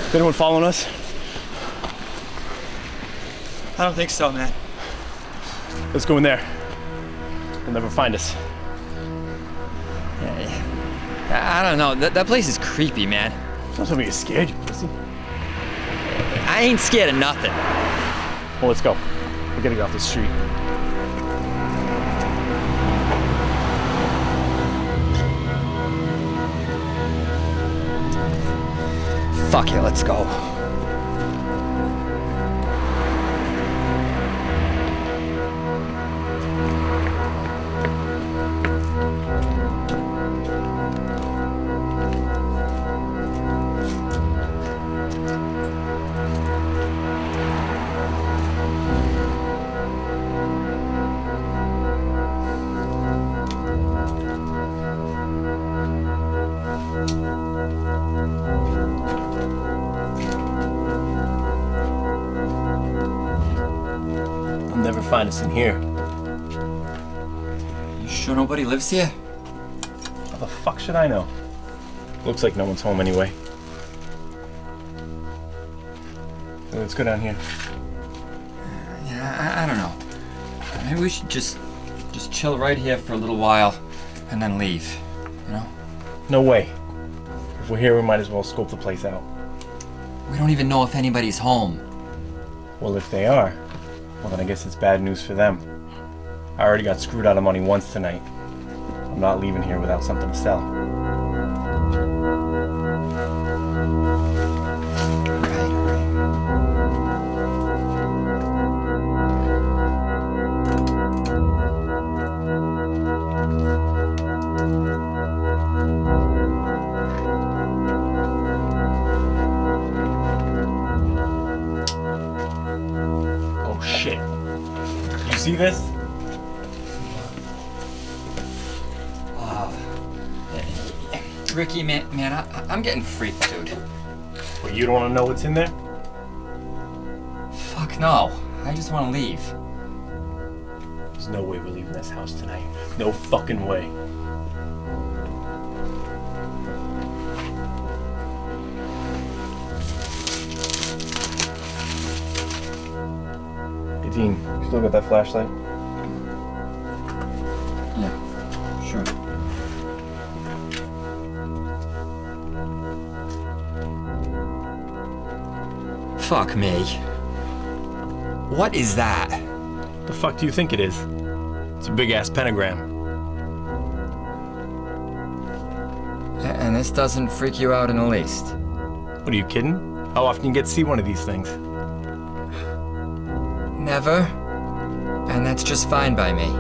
Is anyone following us? I don't think so, man. Let's go in there. They'll never find us. I don't know. That place is creepy, man. Don't tell me you're scared, you pussy. I ain't scared of nothing. Well, let's go. We gotta get off the street. Fuck it, let's go. Find us in here. You sure nobody lives here? How the fuck should I know? Looks like no one's home anyway. Let's go down here. Yeah, I don't know. Maybe we should just chill right here for a little while and then leave, you know? No way. If we're here, we might as well scope the place out. We don't even know if anybody's home. Well, if they are, well then I guess it's bad news for them. I already got screwed out of money once tonight. I'm not leaving here without something to sell. See this? Ricky, man, I'm getting freaked, dude. Well, you don't want to know what's in there? Fuck no. I just want to leave. There's no way we're leaving this house tonight. No fucking way. Hey, Dean, you still got that flashlight? Yeah, sure. Fuck me. What is that? The fuck do you think it is? It's a big-ass pentagram. And this doesn't freak you out in the least? What, are you kidding? How often you get to see one of these things? Never. And that's just fine by me.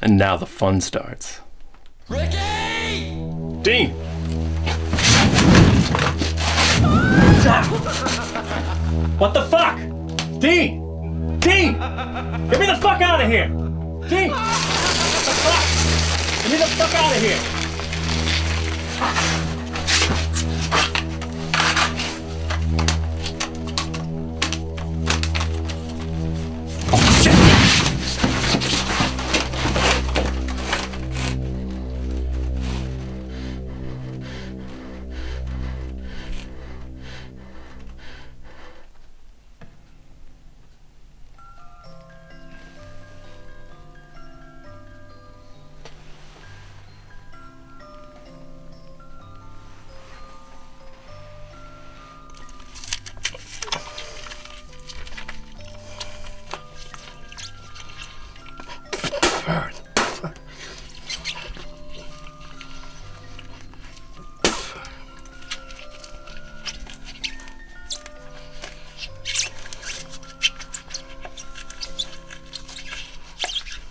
And now the fun starts. Ricky! Dean! What the fuck? Dean! Dean! Get me the fuck out of here! Dean! What the fuck? Get me the fuck out of here!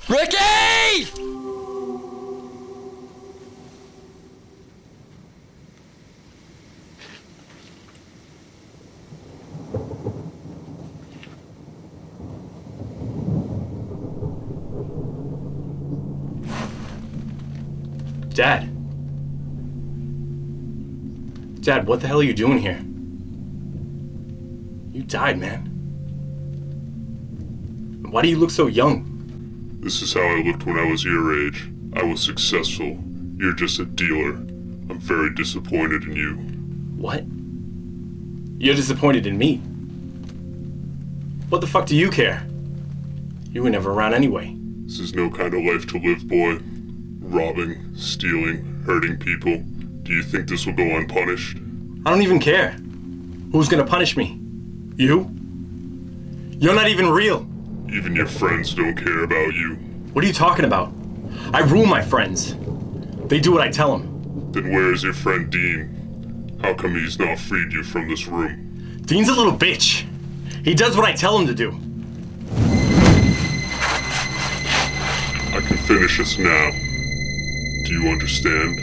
Ricky! Dad. Dad, what the hell are you doing here? You died, man. Why do you look so young? This is how I looked when I was your age. I was successful. You're just a dealer. I'm very disappointed in you. What? You're disappointed in me? What the fuck do you care? You were never around anyway. This is no kind of life to live, boy. Robbing, stealing, hurting people. Do you think this will go unpunished? I don't even care. Who's gonna punish me? You? You're not even real. Even your friends don't care about you. What are you talking about? I rule my friends. They do what I tell them. Then where is your friend Dean? How come he's not freed you from this room? Dean's a little bitch. He does what I tell him to do. I can finish this now. Do you understand?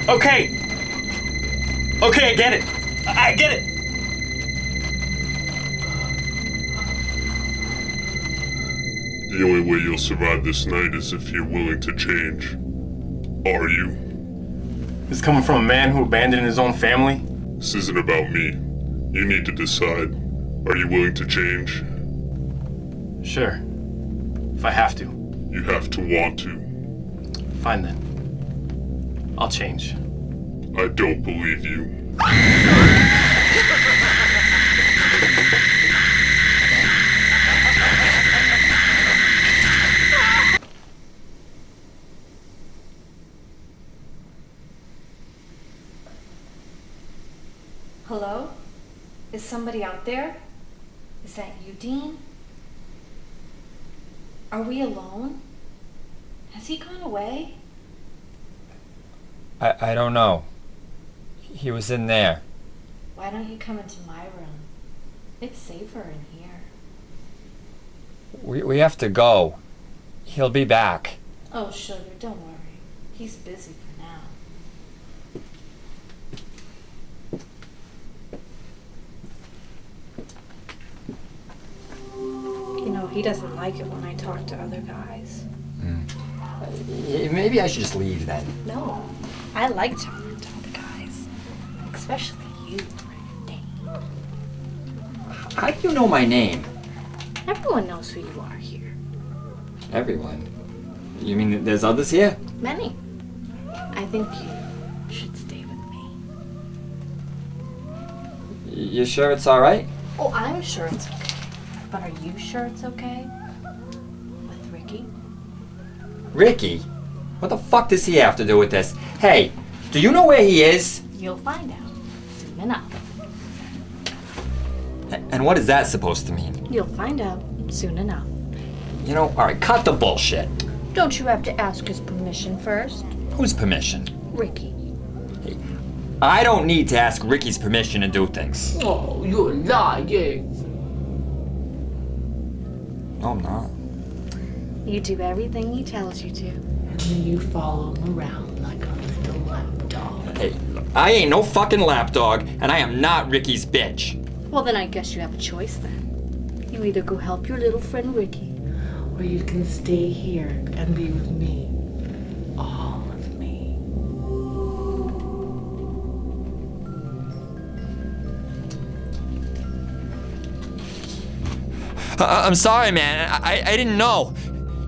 Okay. Okay, I get it. I get it. The only way you'll survive this night is if you're willing to change. Are you? This coming from a man who abandoned his own family? This isn't about me. You need to decide. Are you willing to change? Sure. If I have to. You have to want to. Fine then. I'll change. I don't believe you. Hello? Is somebody out there? Is that you, Dean? Are we alone? Has he gone away? I don't know. He was in there. Why don't you come into my room? It's safer in here. We have to go. He'll be back. Oh, sugar, don't worry. He's busy for now. You know, he doesn't like it when I talk to other guys. Maybe I should just leave then. No, I like talking to other guys. Especially you, How do you know my name? Everyone knows who you are here. Everyone? You mean there's others here? Many. I think you should stay with me. You sure it's alright? Oh, I'm sure it's okay. But are you sure it's okay? With Ricky? Ricky? What the fuck does he have to do with this? Hey, do you know where he is? You'll find out soon enough. And what is that supposed to mean? You'll find out soon enough. You know, alright, cut the bullshit. Don't you have to ask his permission first? Whose permission? Ricky. I don't need to ask Ricky's permission to do things. Oh, you're lying. No, I'm not. You do everything he tells you to. And then you follow him around like a little lapdog. Hey, I ain't no fucking lapdog, and I am not Ricky's bitch. Well, then I guess you have a choice then. You either go help your little friend Ricky, or you can stay here and be with me. All of me. I'm sorry, man. I didn't know.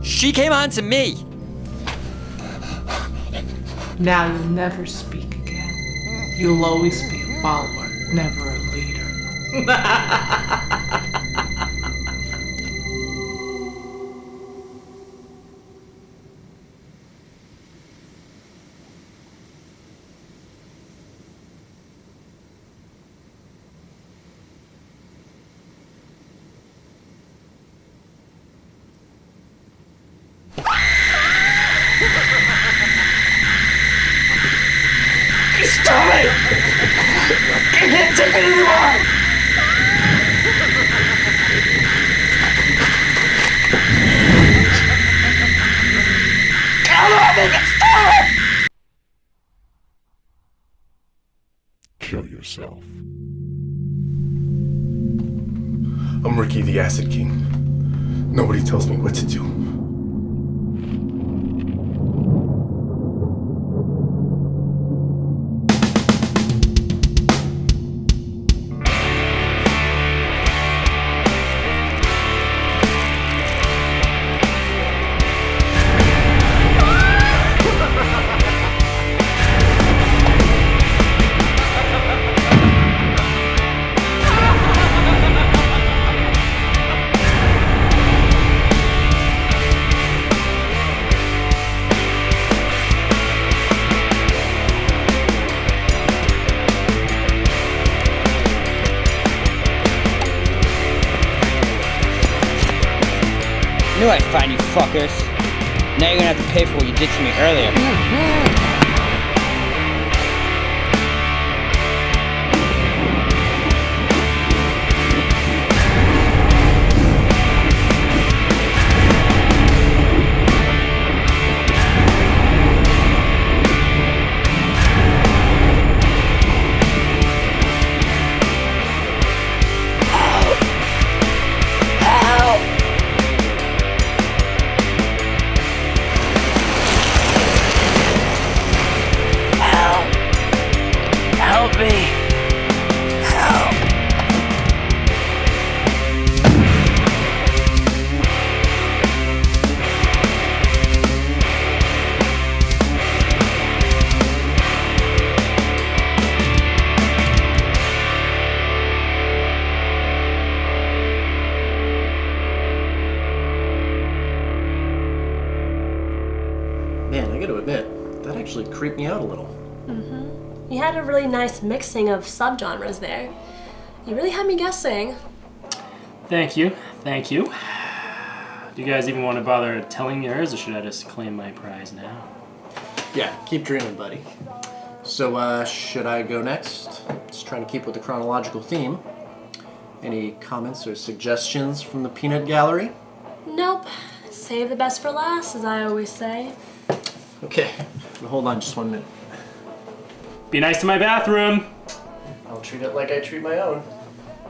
She came on to me. Now you'll never speak again. You'll always be a follower, never a leader. Stop it! You can't take it anymore! Come on, make it stop! Kill yourself. I'm Ricky the Acid King. Nobody tells me what to do. Knew I'd find you fuckers. Now you're gonna have to pay for what you did to me earlier. Man, I gotta admit, that actually creeped me out a little. Mm-hmm. You had a really nice mixing of subgenres there. You really had me guessing. Thank you. Thank you. Do you guys even want to bother telling yours, or should I just claim my prize now? Yeah, keep dreaming, buddy. So, should I go next? Just trying to keep with the chronological theme. Any comments or suggestions from the peanut gallery? Nope. Save the best for last, as I always say. Okay, hold on just 1 minute. Be nice to my bathroom. I'll treat it like I treat my own.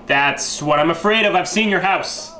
That's what I'm afraid of. I've seen your house.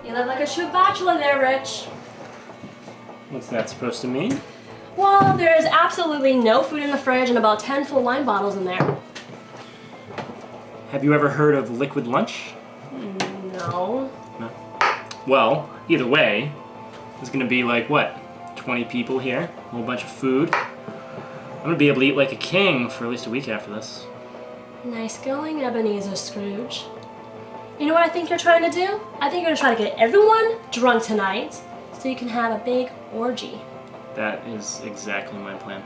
You live like a true bachelor there, Rich. What's that supposed to mean? Well, there is absolutely no food in the fridge and about 10 full wine bottles in there. Have you ever heard of liquid lunch? No. No. Well, either way, there's gonna be like, what, 20 people here, a whole bunch of food. I'm gonna be able to eat like a king for at least a week after this. Nice going, Ebenezer Scrooge. You know what I think you're trying to do? I think you're gonna try to get everyone drunk tonight so you can have a big orgy. That is exactly my plan.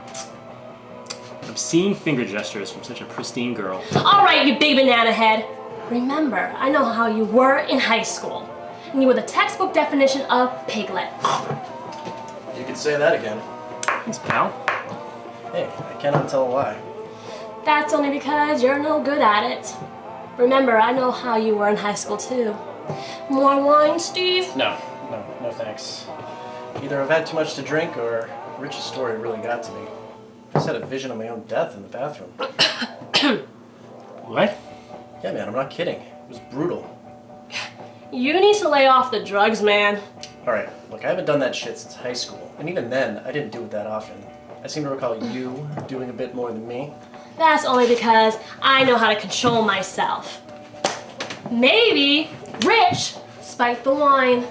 Obscene finger gestures from such a pristine girl. All right, you big banana head. Remember, I know how you were in high school. And you were the textbook definition of piglet. You could say that again. Thanks, pal. Hey, I cannot tell a lie. That's only because you're no good at it. Remember, I know how you were in high school too. More wine, Steve? No thanks. Either I've had too much to drink or Rich's story really got to me. I just had a vision of my own death in the bathroom. What? Yeah, man, I'm not kidding. It was brutal. You need to lay off the drugs, man. Alright, look, I haven't done that shit since high school. And even then, I didn't do it that often. I seem to recall you doing a bit more than me. That's only because I know how to control myself. Maybe Rich spiked the wine.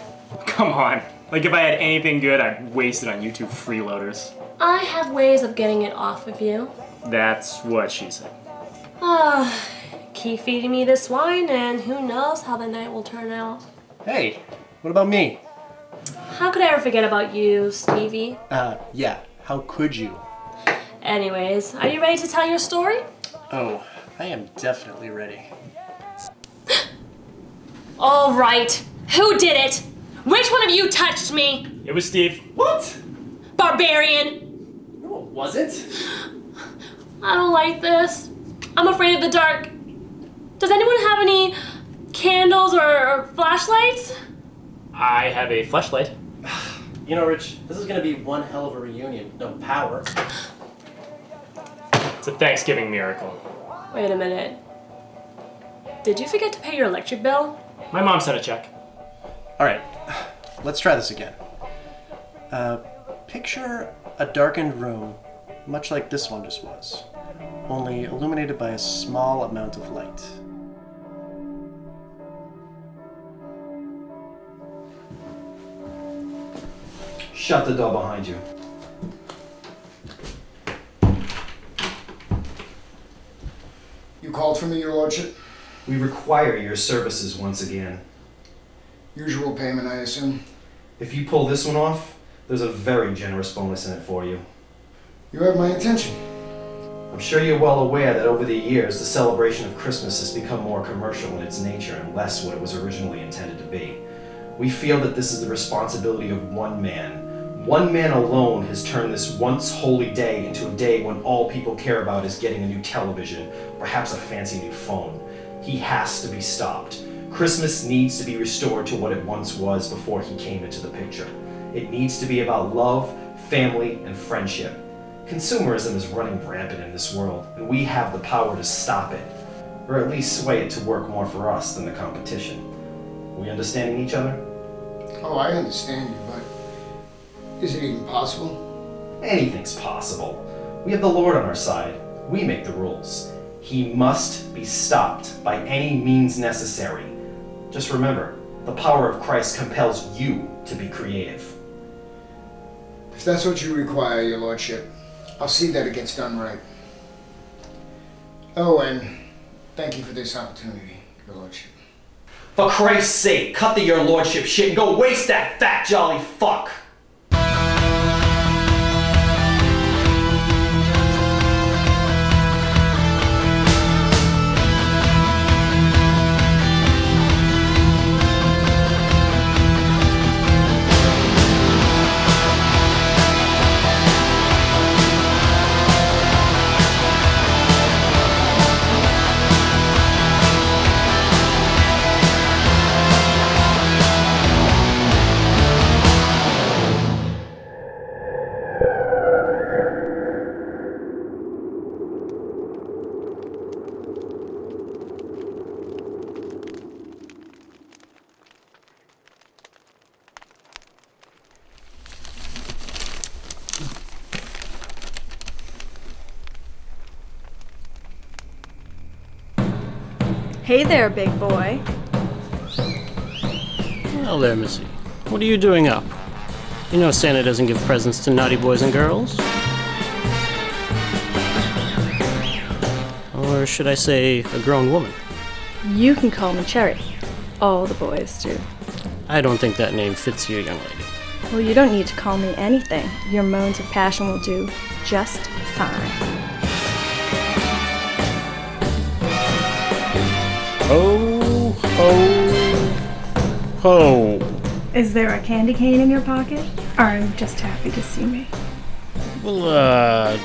Come on. Like if I had anything good, I'd waste it on YouTube freeloaders. I have ways of getting it off of you. That's what she said. Keep feeding me this wine and who knows how the night will turn out. Hey, what about me? How could I ever forget about you, Stevie? Yeah, how could you? Anyways, are you ready to tell your story? Oh, I am definitely ready. All right. Who did it? Which one of you touched me? It was Steve. What? Barbarian. No, it wasn't. I don't like this. I'm afraid of the dark. Does anyone have any candles or flashlights? I have a flashlight. You know, Rich, this is gonna be one hell of a reunion. No power. It's a Thanksgiving miracle. Wait a minute. Did you forget to pay your electric bill? My mom sent a check. All right, let's try this again. Picture a darkened room, much like this one just was, only illuminated by a small amount of light. Shut the door behind you. You called for me, your lordship? We require your services once again. Usual payment, I assume? If you pull this one off, there's a very generous bonus in it for you. You have my attention. I'm sure you're well aware that over the years, the celebration of Christmas has become more commercial in its nature and less what it was originally intended to be. We feel that this is the responsibility of one man. One man alone has turned this once holy day into a day when all people care about is getting a new television, perhaps a fancy new phone. He has to be stopped. Christmas needs to be restored to what it once was before he came into the picture. It needs to be about love, family, and friendship. Consumerism is running rampant in this world, and we have the power to stop it, or at least sway it to work more for us than the competition. We understanding each other? Oh, I understand you, but is it even possible? Anything's possible. We have the Lord on our side. We make the rules. He must be stopped by any means necessary. Just remember, the power of Christ compels you to be creative. If that's what you require, your lordship, I'll see that it gets done right. Oh, and thank you for this opportunity, your lordship. For Christ's sake, cut the your lordship shit and go waste that fat jolly fuck! Hey there, big boy. Well there, Missy. What are you doing up? You know Santa doesn't give presents to naughty boys and girls. Or should I say, a grown woman? You can call me Cherry. All the boys do. I don't think that name fits you, young lady. Well, you don't need to call me anything. Your moans of passion will do just fine. Ho, ho, ho. Is there a candy cane in your pocket? Or are you just happy to see me? Well,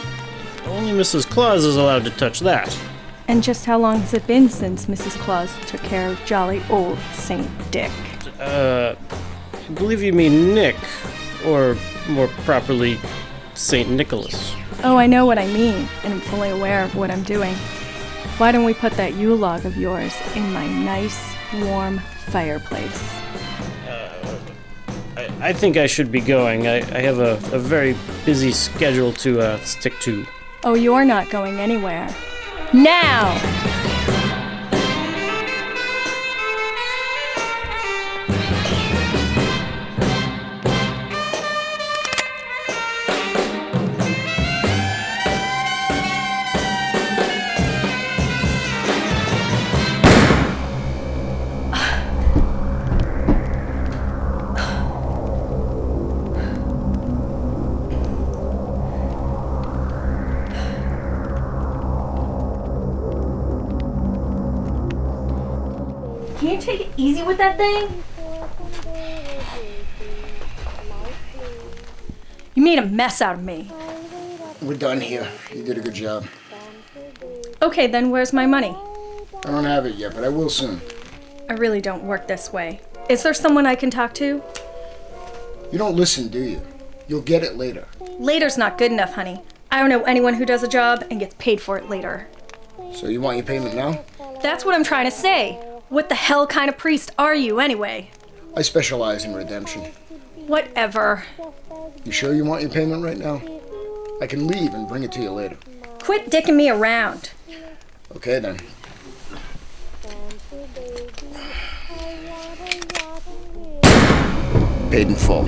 only Mrs. Claus is allowed to touch that. And just how long has it been since Mrs. Claus took care of jolly old Saint Dick? I believe you mean Nick, or more properly, St. Nicholas. Oh, I know what I mean, and I'm fully aware of what I'm doing. Why don't we put that Yule log of yours in my nice, warm fireplace? I think I should be going. I have a very busy schedule to stick to. Oh, you're not going anywhere. Now! Can you take it easy with that thing? You made a mess out of me. We're done here. You did a good job. Okay, then where's my money? I don't have it yet, but I will soon. I really don't work this way. Is there someone I can talk to? You don't listen, do you? You'll get it later. Later's not good enough, honey. I don't know anyone who does a job and gets paid for it later. So you want your payment now? That's what I'm trying to say. What the hell kind of priest are you, anyway? I specialize in redemption. Whatever. You sure you want your payment right now? I can leave and bring it to you later. Quit dicking me around. Okay, then. Paid in full.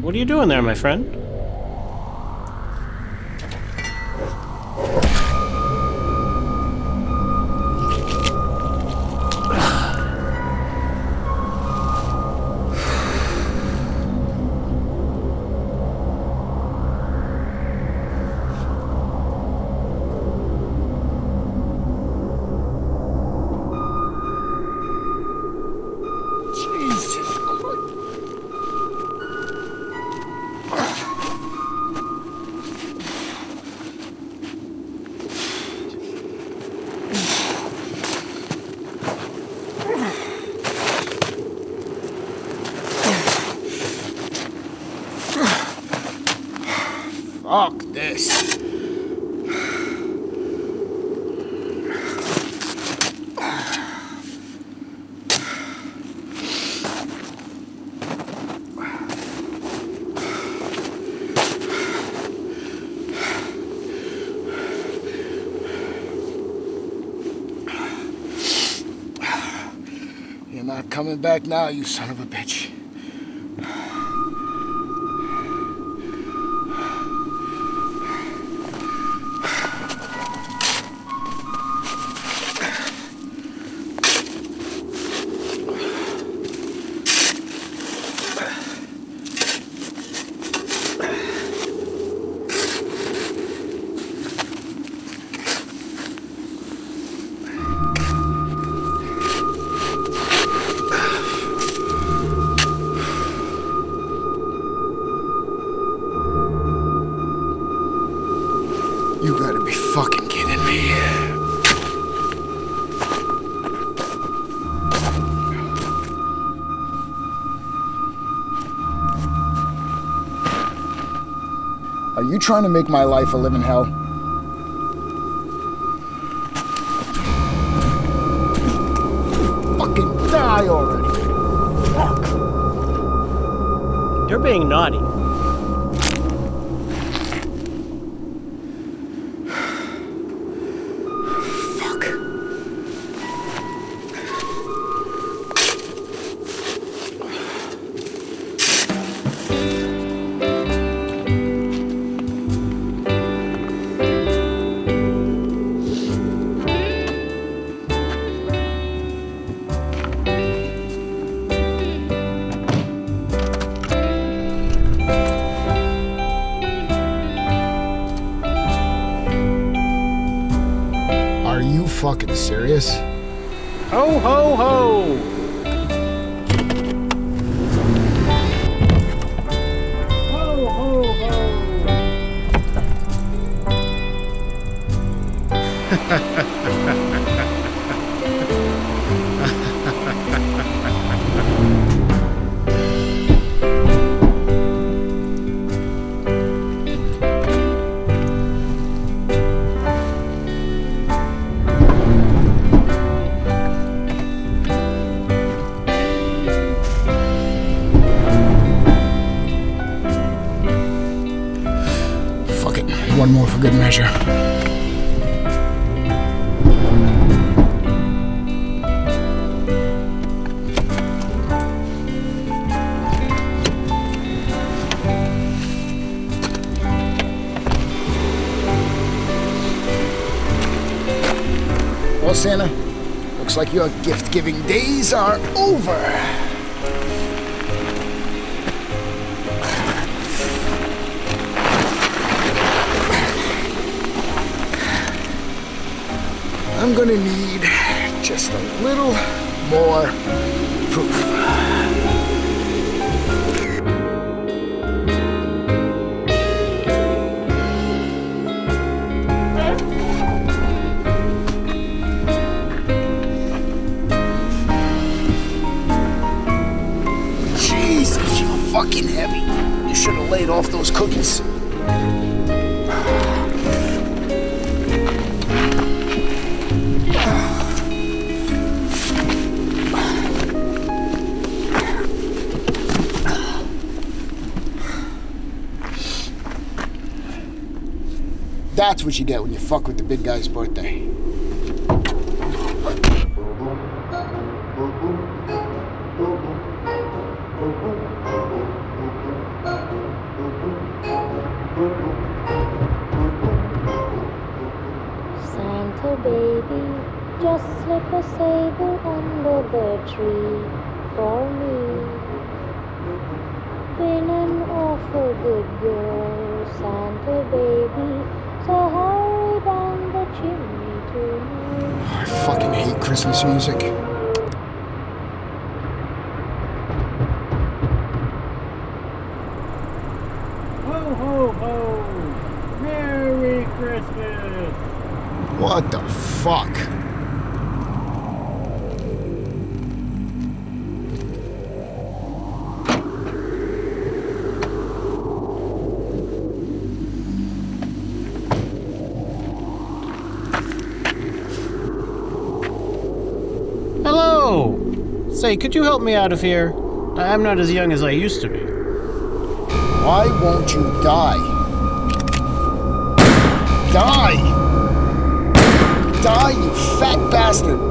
What are you doing there, my friend? Fuck this. You're not coming back now, you son of a bitch. You gotta be fucking kidding me. Are you trying to make my life a living hell? Fucking die already. Fuck. You're being naughty. Are you fucking serious? Ho, ho, ho! Ho, ho, treasure. Well, Santa, looks like your gift-giving days are over. I'm gonna need just a little more proof. Jesus, you're fucking heavy. You should have laid off those cookies. That's what you get when you fuck with the big guy's birthday. Santa baby, just slip a sable under the tree for me. Been an awful good girl, Santa baby. So hurry down the chimney tonight. I fucking hate Christmas music. Ho, ho, ho! Merry Christmas! What the fuck? Hello! Say, could you help me out of here? I'm not as young as I used to be. Why won't you die? Die! Die, you fat bastard!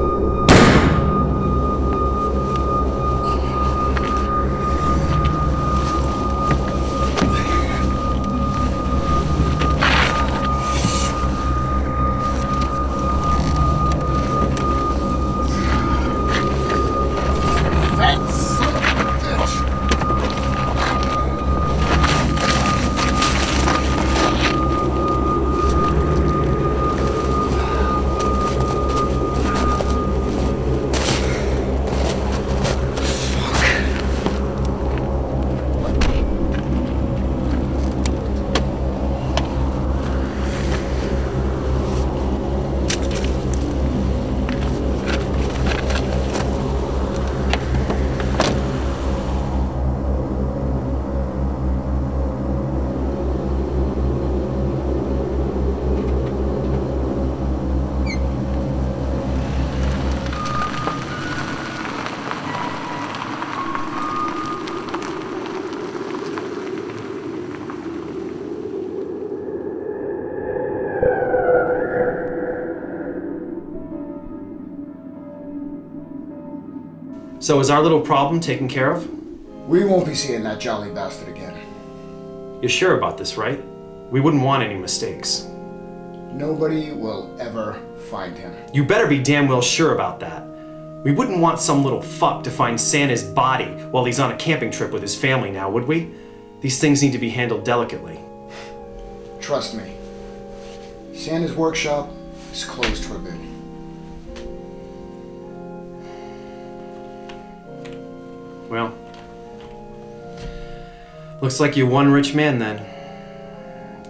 So is our little problem taken care of? We won't be seeing that jolly bastard again. You're sure about this, right? We wouldn't want any mistakes. Nobody will ever find him. You better be damn well sure about that. We wouldn't want some little fuck to find Santa's body while he's on a camping trip with his family now, would we? These things need to be handled delicately. Trust me. Santa's workshop is closed for a bit. Well, looks like you're one rich man then.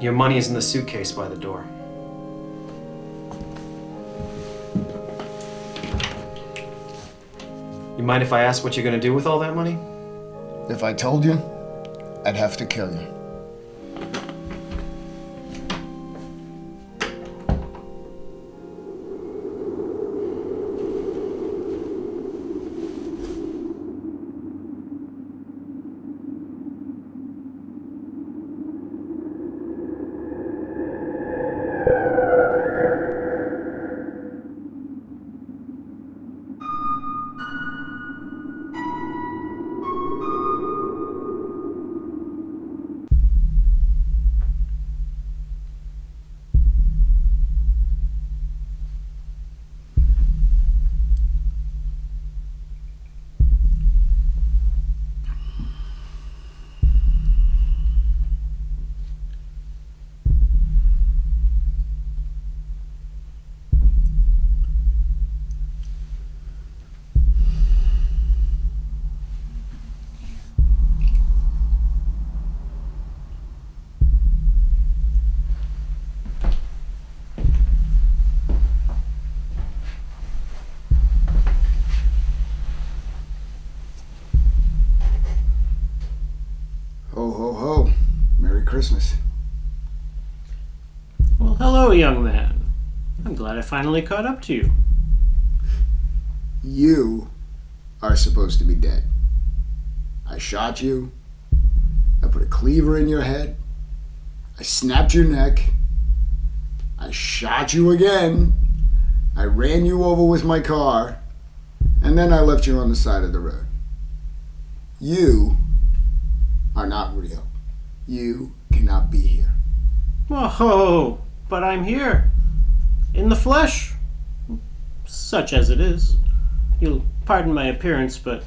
Your money is in the suitcase by the door. You mind if I ask what you're gonna do with all that money? If I told you, I'd have to kill you. Christmas. Well, hello, young man. I'm glad I finally caught up to you. You are supposed to be dead. I shot you. I put a cleaver in your head. I snapped your neck. I shot you again. I ran you over with my car. And then I left you on the side of the road. You are not real. You cannot be here. Whoa, but I'm here. In the flesh. Such as it is. You'll pardon my appearance, but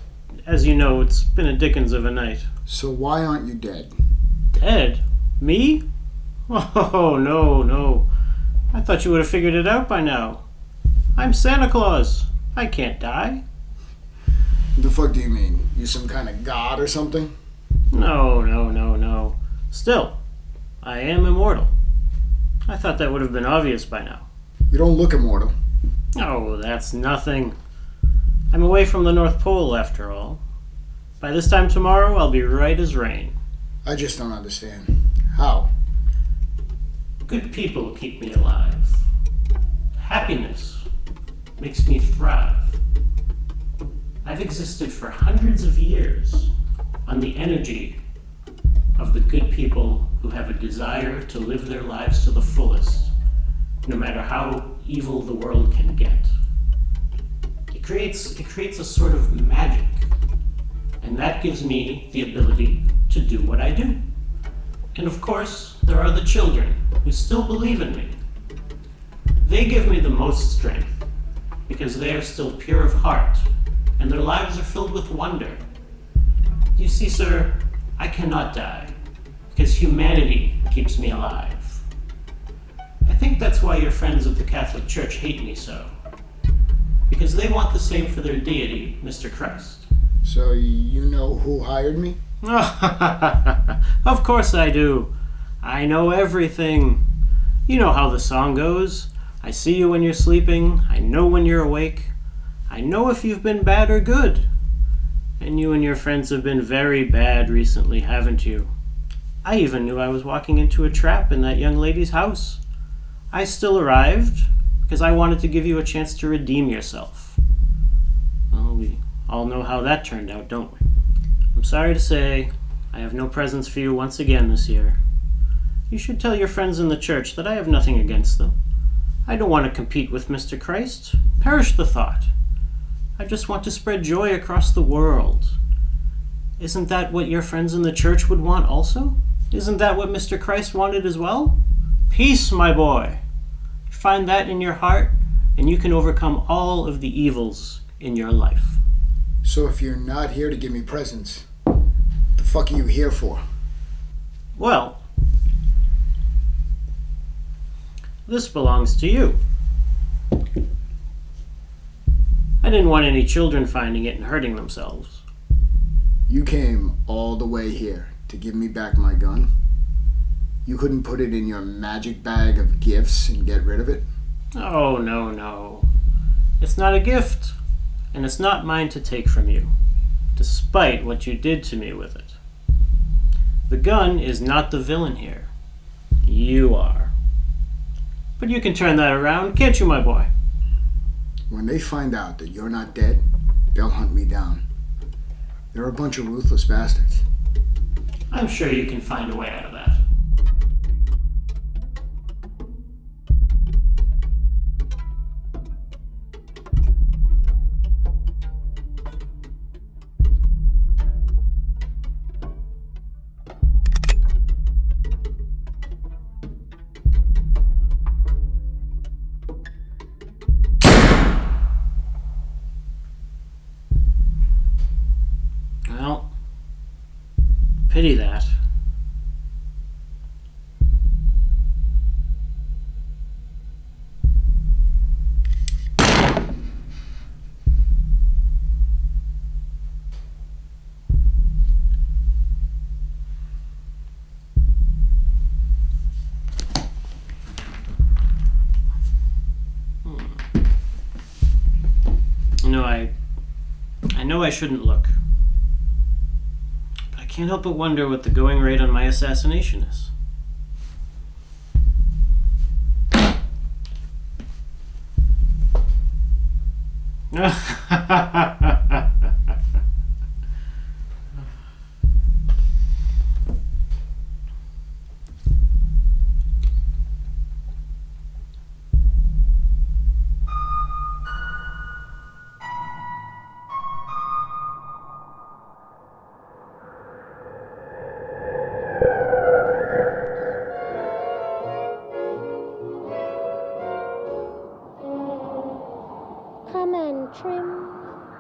as you know, it's been a dickens of a night. So why aren't you dead? Dead? Me? Oh, no. I thought you would have figured it out by now. I'm Santa Claus. I can't die. What the fuck do you mean? You some kind of god or something? No. Still, I am immortal. I thought that would have been obvious by now. You don't look immortal. Oh, that's nothing. I'm away from the North Pole, after all. By this time tomorrow, I'll be right as rain. I just don't understand. How? Good people keep me alive. Happiness makes me thrive. I've existed for hundreds of years on the energy of the good people who have a desire to live their lives to the fullest, no matter how evil the world can get. It creates a sort of magic, and that gives me the ability to do what I do. And of course, there are the children who still believe in me. They give me the most strength because they are still pure of heart and their lives are filled with wonder. You see, sir, I cannot die because humanity keeps me alive. I think that's why your friends of the Catholic Church hate me so, because they want the same for their deity, Mr. Christ. So you know who hired me? Of course I do. I know everything. You know how the song goes. I see you when you're sleeping. I know when you're awake. I know if you've been bad or good. And you and your friends have been very bad recently, haven't you? I even knew I was walking into a trap in that young lady's house. I still arrived because I wanted to give you a chance to redeem yourself. Well, we all know how that turned out, don't we? I'm sorry to say, I have no presents for you once again this year. You should tell your friends in the church that I have nothing against them. I don't want to compete with Mr. Christ. Perish the thought. I just want to spread joy across the world. Isn't that what your friends in the church would want also? Isn't that what Mr. Christ wanted as well? Peace, my boy. Find that in your heart, and you can overcome all of the evils in your life. So if you're not here to give me presents, what the fuck are you here for? Well, this belongs to you. I didn't want any children finding it and hurting themselves. You came all the way here to give me back my gun? You couldn't put it in your magic bag of gifts and get rid of it? Oh, no. It's not a gift, and it's not mine to take from you, despite what you did to me with it. The gun is not the villain here. You are. But you can turn that around, can't you, my boy? When they find out that you're not dead, they'll hunt me down. They're a bunch of ruthless bastards. I'm sure you can find a way out of that. Well, pity that. I know I shouldn't look. Can't help but wonder what the going rate on my assassination is. Come and trim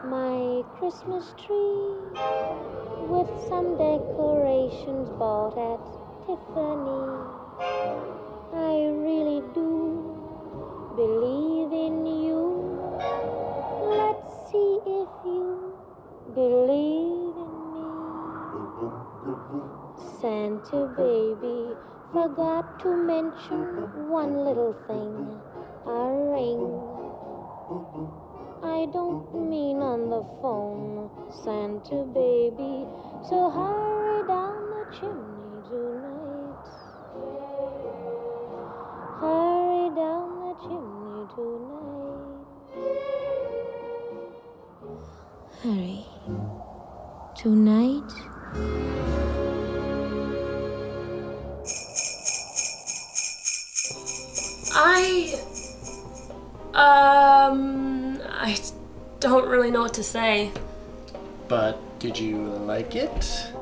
my Christmas tree with some decorations bought at Tiffany. I really do believe in you. Let's see if you believe in me. Santa baby forgot to mention one little thing, a ring. I don't mean on the phone, Santa baby, so hurry down the chimney tonight. Hurry down the chimney tonight. Hurry. Tonight. I don't really know what to say. But did you like it?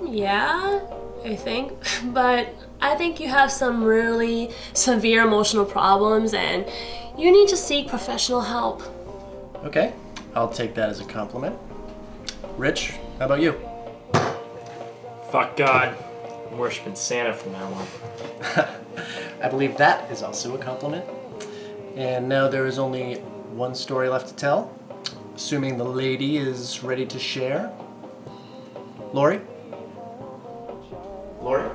Yeah, I think. But I think you have some really severe emotional problems and you need to seek professional help. Okay, I'll take that as a compliment. Rich, how about you? Fuck God. I'm worshiping Santa from now on. I believe that is also a compliment. And now there is only one story left to tell, assuming the lady is ready to share. Lori? Lori?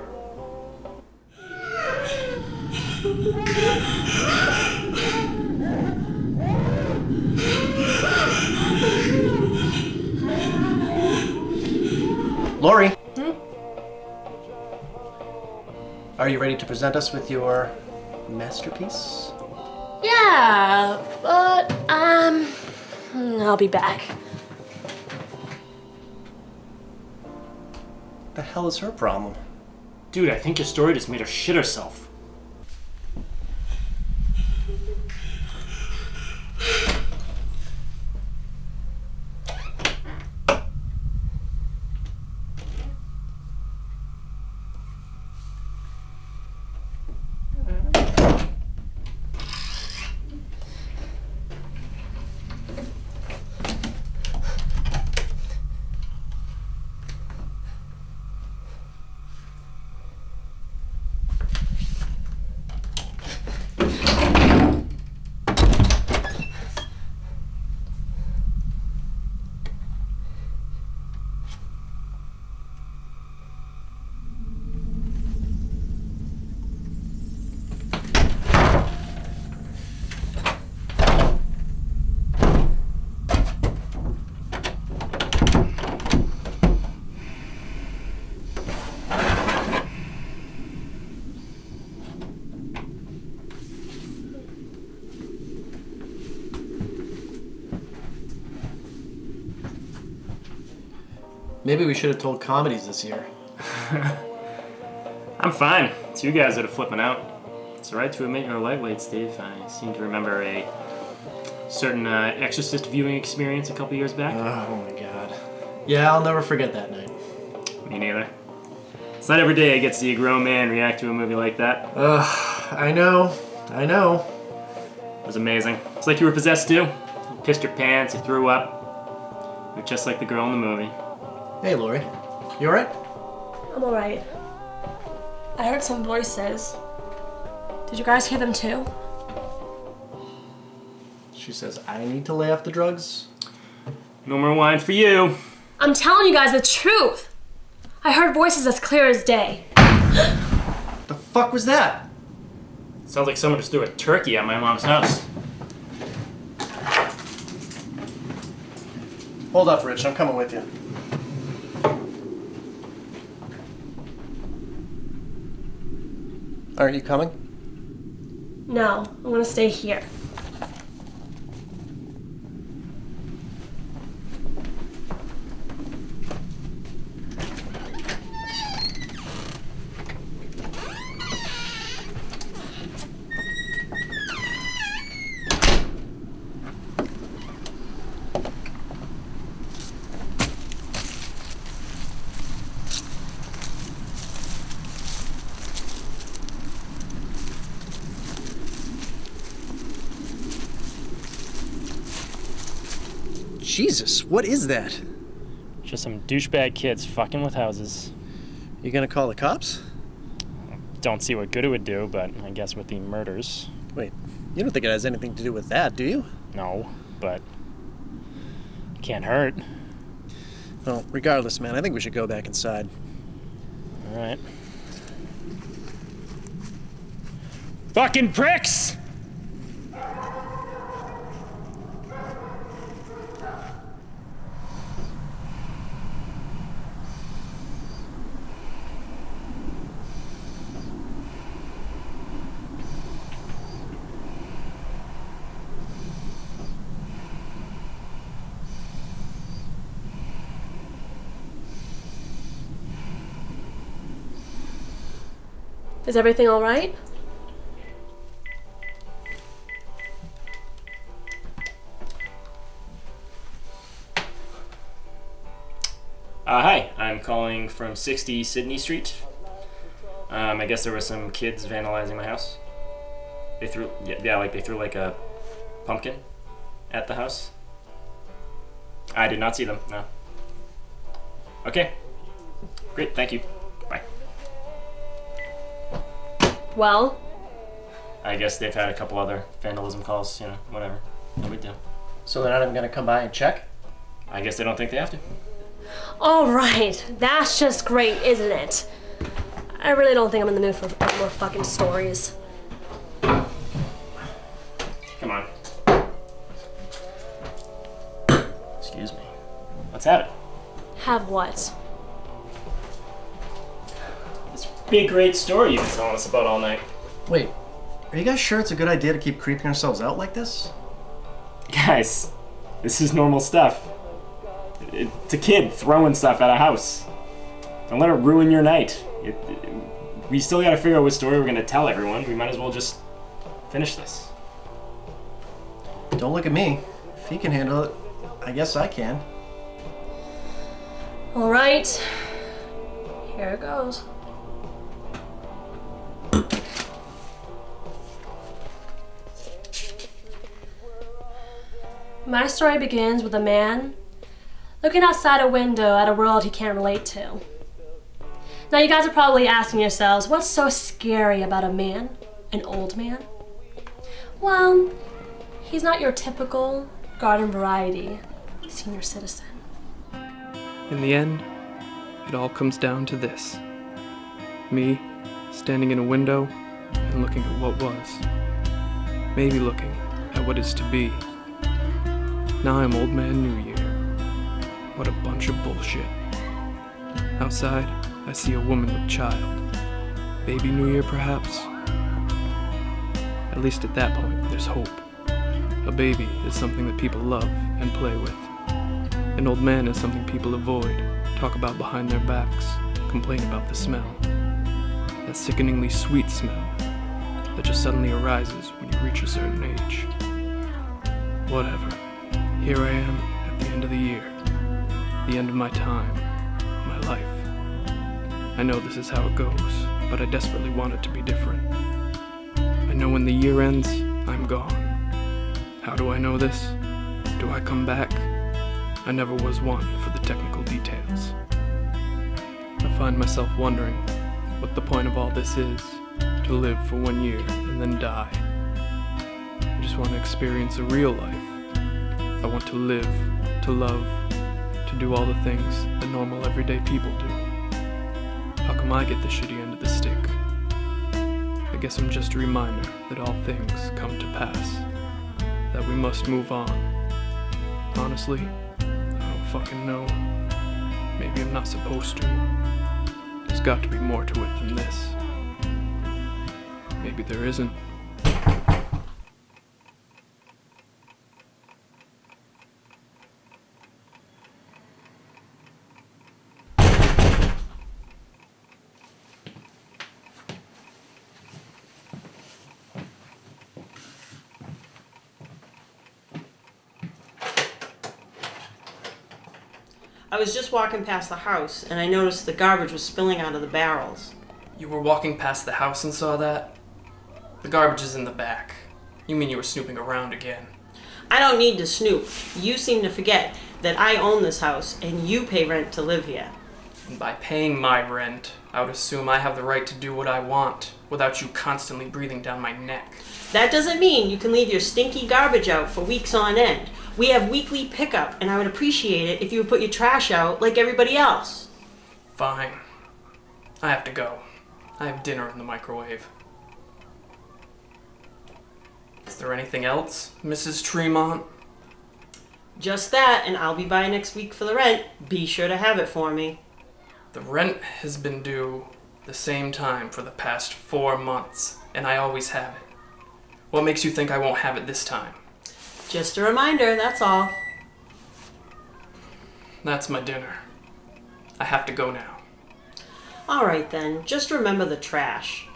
Lori? Are you ready to present us with your masterpiece? Yeah, but I'll be back. The hell is her problem? Dude, I think your story just made her shit herself. Maybe we should have told comedies this year. I'm fine. It's you guys that are flipping out. It's alright to admit you're a lightweight, Steve. I seem to remember a certain Exorcist viewing experience a couple years back. Oh my god. Yeah, I'll never forget that night. Me neither. It's not every day I get to see a grown man react to a movie like that. I know. It was amazing. It's like you were possessed too. You pissed your pants, you threw up. You're just like the girl in the movie. Hey, Lori. You alright? I'm alright. I heard some voices. Did you guys hear them too? She says I need to lay off the drugs. No more wine for you. I'm telling you guys the truth. I heard voices as clear as day. The fuck was that? Sounds like someone just threw a turkey at my mom's house. Hold up, Rich. I'm coming with you. Aren't you coming? No, I'm gonna stay here. Jesus, what is that? Just some douchebag kids fucking with houses. You gonna call the cops? Don't see what good it would do, but I guess with the murders. Wait, you don't think it has anything to do with that, do you? No, but it can't hurt. Well, regardless, man, I think we should go back inside. All right. Fucking pricks! Is everything all right? Hi, I'm calling from 60 Sydney Street. I guess there were some kids vandalizing my house. They threw like a pumpkin at the house. I did not see them, no. Okay, great, thank you, bye. Well? I guess they've had a couple other vandalism calls, whatever, no big deal. So they're not even gonna come by and check? I guess they don't think they have to. All right, that's just great, isn't it? I really don't think I'm in the mood for more fucking stories. Come on. Excuse me. Let's have it. Have what? This big, great story you've been telling us about all night. Wait, are you guys sure it's a good idea to keep creeping ourselves out like this? Guys, this is normal stuff. It's a kid throwing stuff at a house. Don't let it ruin your night. We still gotta figure out what story we're gonna tell everyone. We might as well just finish this. Don't look at me. If he can handle it, I guess I can. All right, here it goes. My story begins with a man looking outside a window at a world he can't relate to. Now you guys are probably asking yourselves, what's so scary about a man? An old man? Well, he's not your typical garden variety senior citizen. In the end, it all comes down to this. Me, standing in a window and looking at what was. Maybe looking at what is to be. Now I'm Old Man New Year. What a bunch of bullshit. Outside, I see a woman with child. Baby New Year, perhaps? At least at that point, there's hope. A baby is something that people love and play with. An old man is something people avoid, talk about behind their backs, complain about the smell. That sickeningly sweet smell that just suddenly arises when you reach a certain age. Whatever. Here I am at the end of the year. The end of my time, my life. I know this is how it goes, but I desperately want it to be different. I know when the year ends, I'm gone. How do I know this? Do I come back? I never was one for the technical details. I find myself wondering what the point of all this is, to live for 1 year and then die. I just want to experience a real life. I want to live, to love, to do all the things that normal everyday people do. How come I get the shitty end of the stick? I guess I'm just a reminder that all things come to pass, that we must move on. Honestly, I don't fucking know. Maybe I'm not supposed to. There's got to be more to it than this. Maybe there isn't. I was just walking past the house, and I noticed the garbage was spilling out of the barrels. You were walking past the house and saw that? The garbage is in the back. You mean you were snooping around again? I don't need to snoop. You seem to forget that I own this house and you pay rent to live here. And by paying my rent, I would assume I have the right to do what I want without you constantly breathing down my neck. That doesn't mean you can leave your stinky garbage out for weeks on end. We have weekly pickup, and I would appreciate it if you would put your trash out like everybody else. Fine. I have to go. I have dinner in the microwave. Is there anything else, Mrs. Tremont? Just that, and I'll be by next week for the rent. Be sure to have it for me. The rent has been due the same time for the past 4 months, and I always have it. What makes you think I won't have it this time? Just a reminder, that's all. That's my dinner. I have to go now. Alright then, just remember the trash.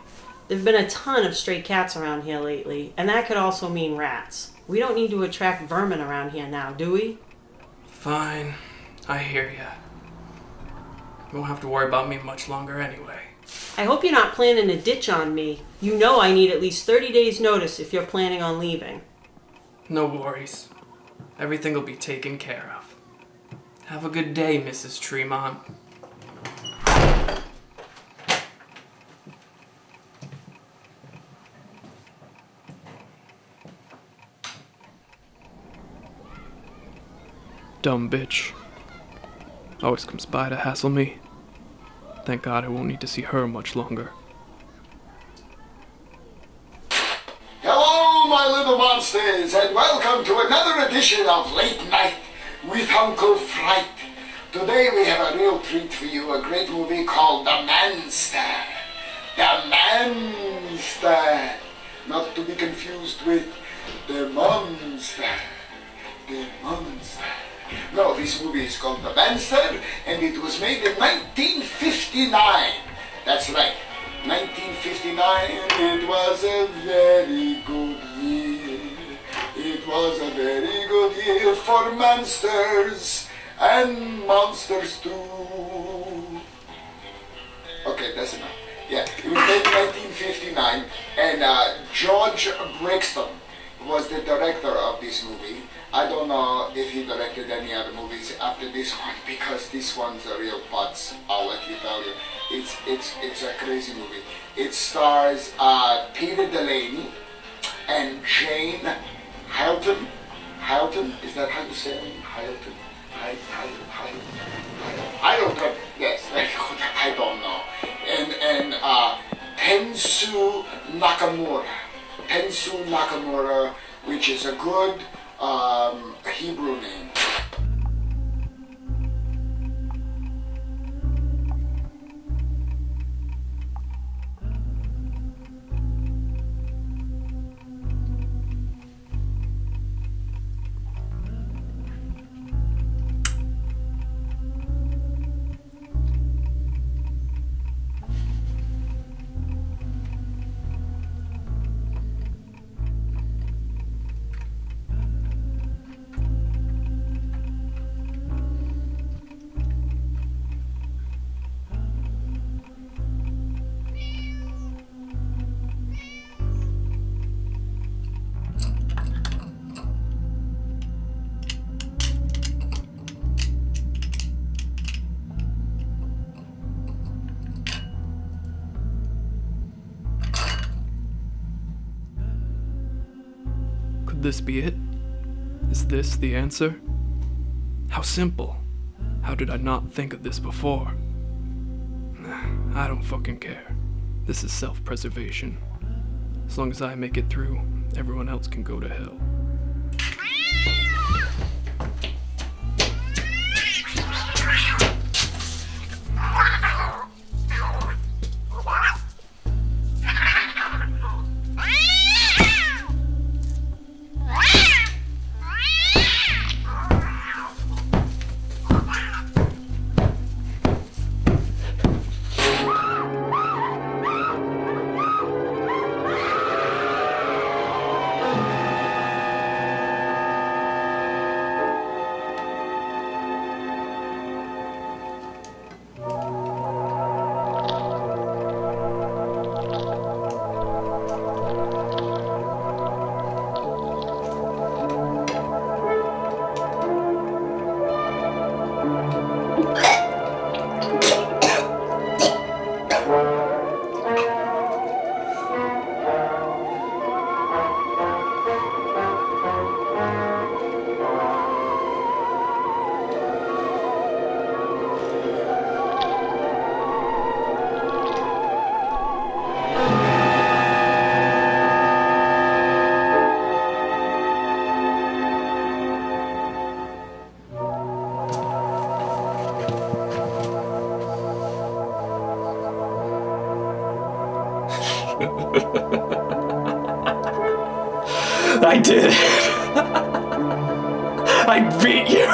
There've been a ton of stray cats around here lately, and that could also mean rats. We don't need to attract vermin around here now, do we? Fine. I hear ya. You won't have to worry about me much longer anyway. I hope you're not planning a ditch on me. You know I need at least 30 days notice if you're planning on leaving. No worries. Everything will be taken care of. Have a good day, Mrs. Tremont. Dumb bitch. Always comes by to hassle me. Thank God I won't need to see her much longer. Hello, my little monsters, and welcome to another edition of Late Night with Uncle Fright. Today we have a real treat for you, a great movie called The Manster. The Manster. Not to be confused with The Monster. The Monster. No, this movie is called The Manster, and it was made in 1959. That's right, 1959, it was a very good year. It was a very good year for monsters, and monsters too. Okay, that's enough. Yeah, it was made in 1959, and George Brixton was the director of this movie. I don't know if he directed any other movies after this one, because this one's a real putz, I'll let you tell you. It's a crazy movie. It stars Peter Delaney and Jane Halton. Halton, is that how you say it? Halton. I don't know. Yes, I don't know. And Tensu Nakamura. Tensu Nakamura, which is a good Hebrew name. Could this be it? Is this the answer? How simple. How did I not think of this before? I don't fucking care. This is self-preservation. As long as I make it through, everyone else can go to hell. I did it. I beat you.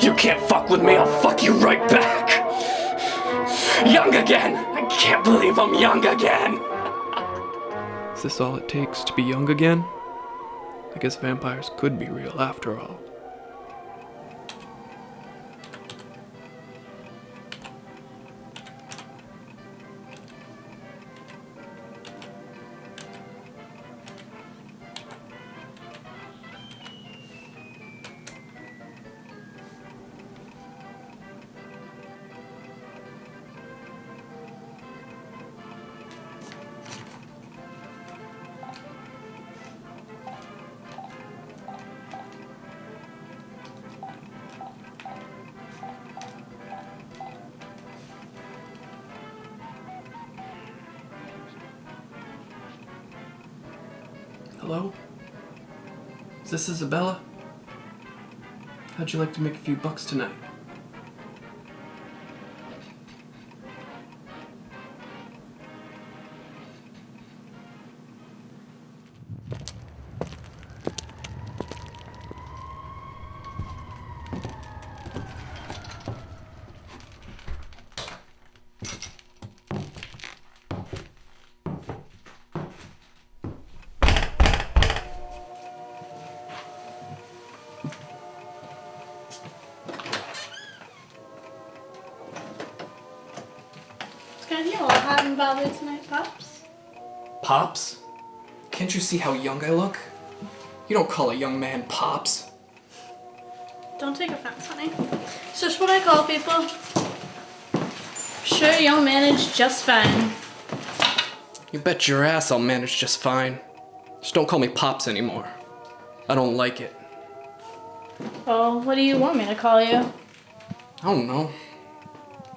You can't fuck with me, I'll fuck you right back. Young again. I can't believe I'm young again. Is this all it takes to be young again? I guess vampires could be real after all. Hello? Is this Isabella? How'd you like to make a few bucks tonight? I haven't bothered tonight, Pops. Pops? Can't you see how young I look? You don't call a young man Pops. Don't take offense, honey. It's just what I call people. Sure, you'll manage just fine. You bet your ass I'll manage just fine. Just don't call me Pops anymore. I don't like it. Well, what do you want me to call you? I don't know.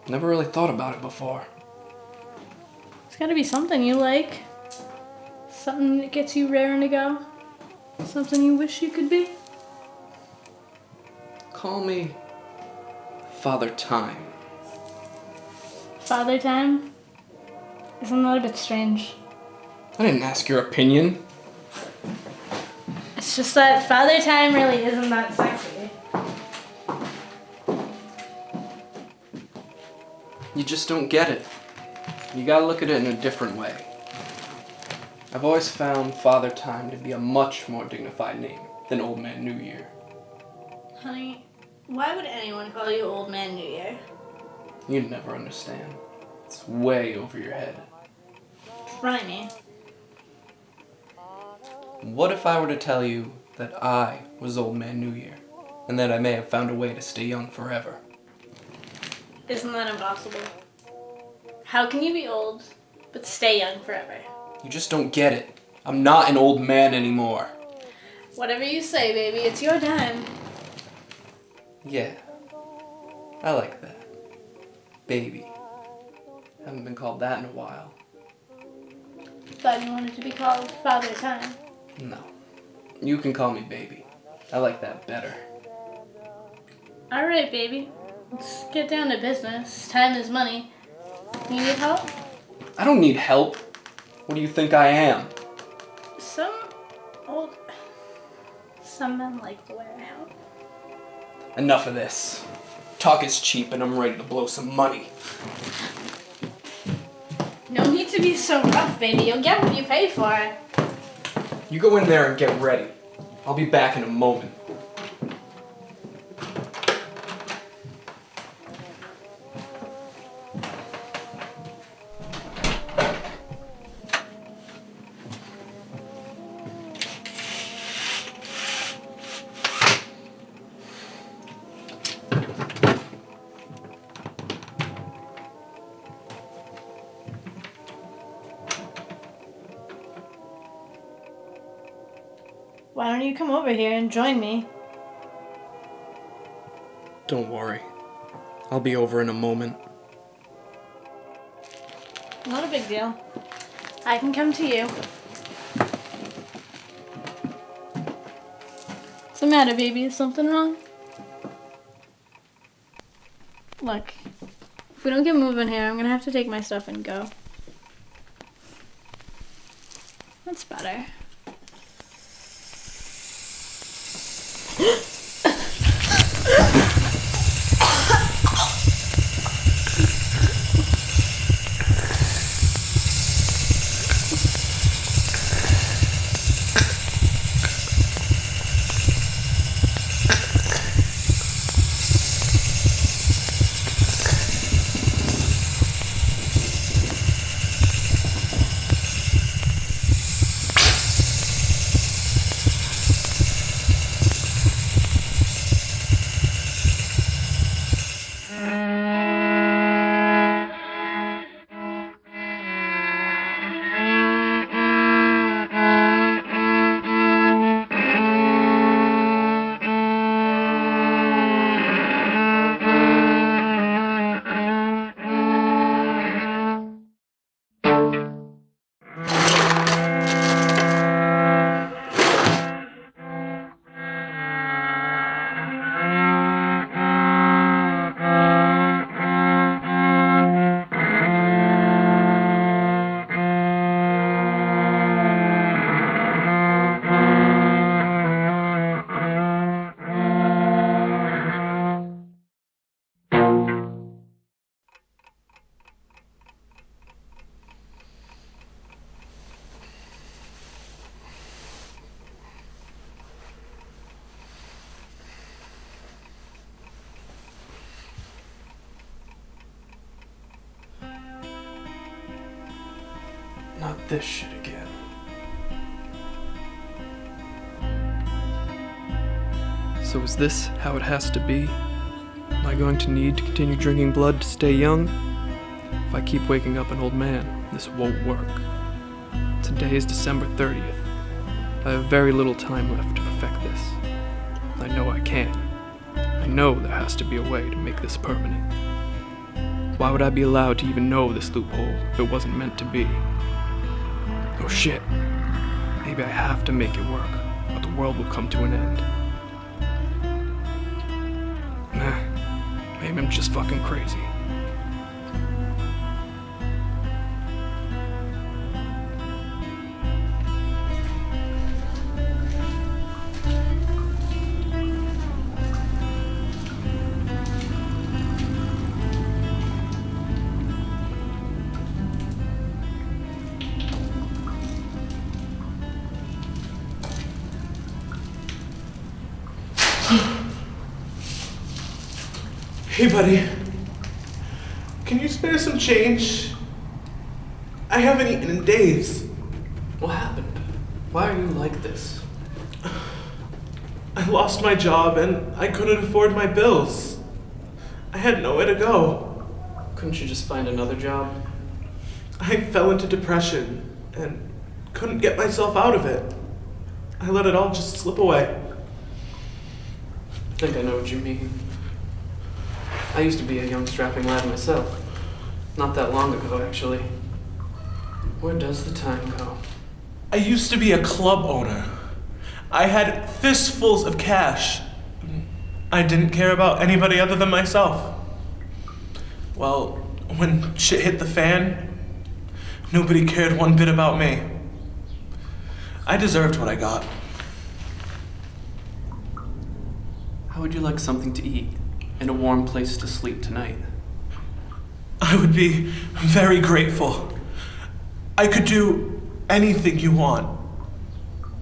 Never really thought about it before. It's gotta be something you like. Something that gets you raring to go. Something you wish you could be. Call me Father Time. Father Time? Isn't that a bit strange? I didn't ask your opinion. It's just that Father Time really isn't that sexy. You just don't get it. You gotta look at it in a different way. I've always found Father Time to be a much more dignified name than Old Man New Year. Honey, why would anyone call you Old Man New Year? You'd never understand. It's way over your head. Try me. What if I were to tell you that I was Old Man New Year, and that I may have found a way to stay young forever? Isn't that impossible? How can you be old, but stay young forever? You just don't get it. I'm not an old man anymore. Whatever you say, baby, it's your time. Yeah, I like that. Baby. Haven't been called that in a while. Thought you wanted to be called Father Time. No. You can call me baby. I like that better. Alright, baby. Let's get down to business. Time is money. You need help? I don't need help. What do you think I am? Some men like the way I help. Enough of this. Talk is cheap and I'm ready to blow some money. No need to be so rough, baby. You'll get what you pay for. You go in there and get ready. I'll be back in a moment. Why don't you come over here and join me? Don't worry. I'll be over in a moment. Not a big deal. I can come to you. What's the matter, baby? Is something wrong? Look, if we don't get moving here, I'm gonna have to take my stuff and go. That's better. Not this shit again. So is this how it has to be? Am I going to need to continue drinking blood to stay young? If I keep waking up an old man, this won't work. Today is December 30th. I have very little time left to perfect this. I know I can. I know there has to be a way to make this permanent. Why would I be allowed to even know this loophole if it wasn't meant to be? Oh shit. Maybe I have to make it work, or the world will come to an end. Nah, maybe I'm just fucking crazy. Hey, buddy. Can you spare some change? I haven't eaten in days. What happened? Why are you like this? I lost my job and I couldn't afford my bills. I had nowhere to go. Couldn't you just find another job? I fell into depression and couldn't get myself out of it. I let it all just slip away. I think I know what you mean. I used to be a young strapping lad myself. Not that long ago, actually. Where does the time go? I used to be a club owner. I had fistfuls of cash. I didn't care about anybody other than myself. Well, when shit hit the fan, nobody cared one bit about me. I deserved what I got. How would you like something to eat and a warm place to sleep tonight? I would be very grateful. I could do anything you want,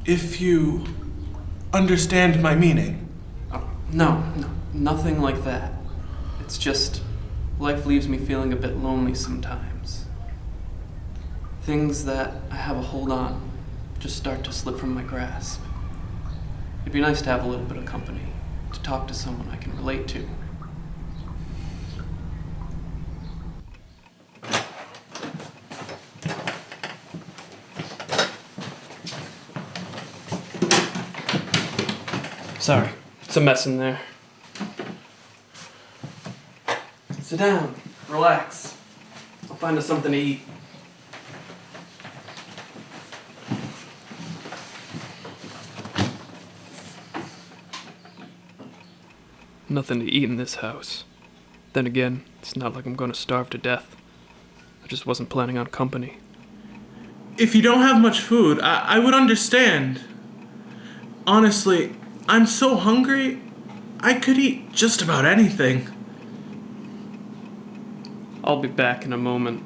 if you understand my meaning. Oh, no, nothing like that. It's just, life leaves me feeling a bit lonely sometimes. Things that I have a hold on just start to slip from my grasp. It'd be nice to have a little bit of company, to talk to someone I can relate to. Sorry, it's a mess in there. Sit down, relax. I'll find us something to eat. Nothing to eat in this house. Then again, it's not like I'm gonna starve to death. I just wasn't planning on company. If you don't have much food, I would understand. Honestly, I'm so hungry, I could eat just about anything. I'll be back in a moment.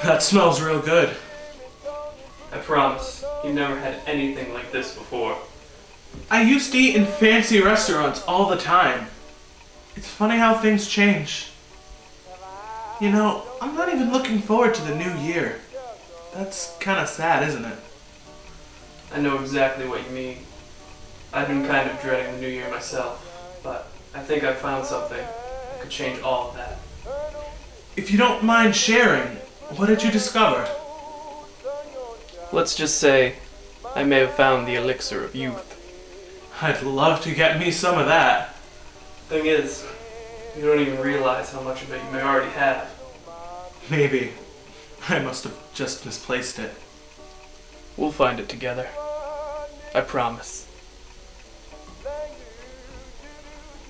That smells real good. I promise, you've never had anything like this before. I used to eat in fancy restaurants all the time. It's funny how things change. You know, I'm not even looking forward to the new year. That's kind of sad, isn't it? I know exactly what you mean. I've been kind of dreading the new year myself, but I think I found something that could change all of that. If you don't mind sharing, what did you discover? Let's just say I may have found the elixir of youth. I'd love to get me some of that. Thing is, you don't even realize how much of it you may already have. Maybe. I must have just misplaced it. We'll find it together. I promise.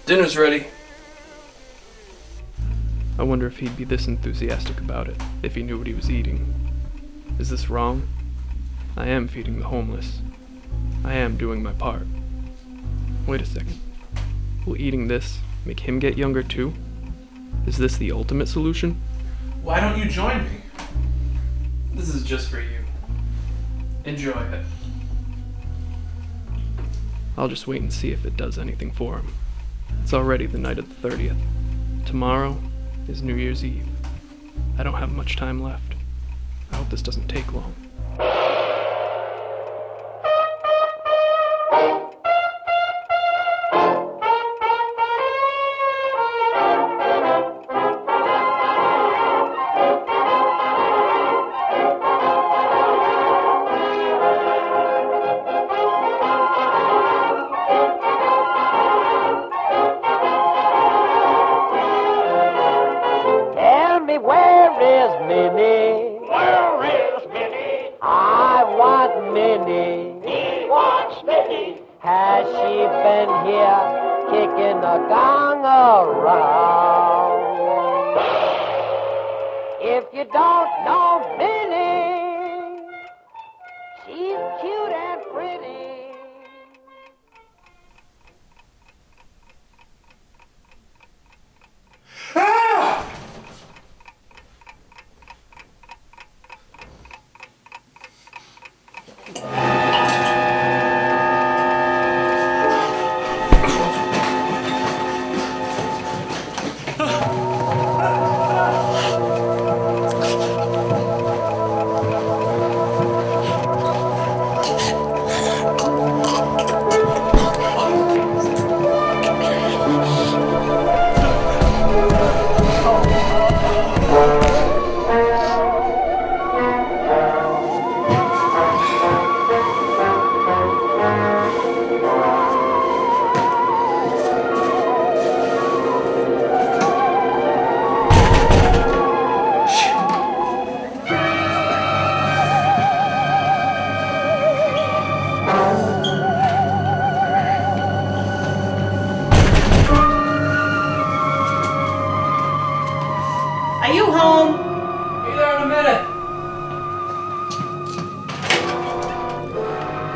Dinner's ready. I wonder if he'd be this enthusiastic about it if he knew what he was eating. Is this wrong? I am feeding the homeless. I am doing my part. Wait a second. Will eating this make him get younger too? Is this the ultimate solution? Why don't you join me? This is just for you. Enjoy it. I'll just wait and see if it does anything for him. It's already the night of the 30th. Tomorrow is New Year's Eve. I don't have much time left. I hope this doesn't take long.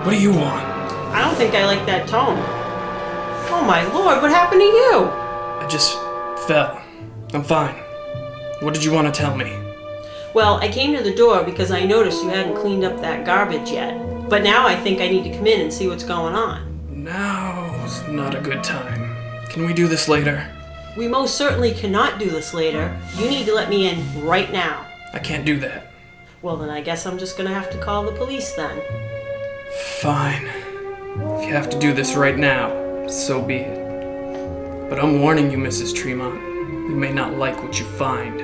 What do you want? I don't think I like that tone. Oh my lord, what happened to you? I just fell. I'm fine. What did you want to tell me? Well, I came to the door because I noticed you hadn't cleaned up that garbage yet. But now I think I need to come in and see what's going on. Now's not a good time. Can we do this later? We most certainly cannot do this later. You need to let me in right now. I can't do that. Well, then I guess I'm just gonna have to call the police then. Fine. If you have to do this right now, so be it. But I'm warning you, Mrs. Tremont. You may not like what you find.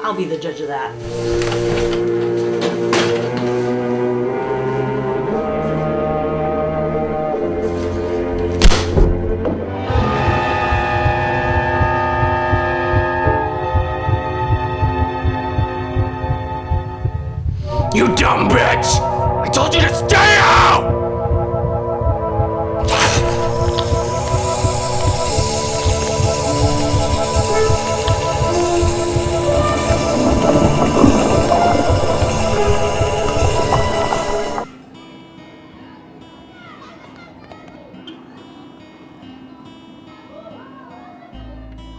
I'll be the judge of that. bitch! I told you to stay out!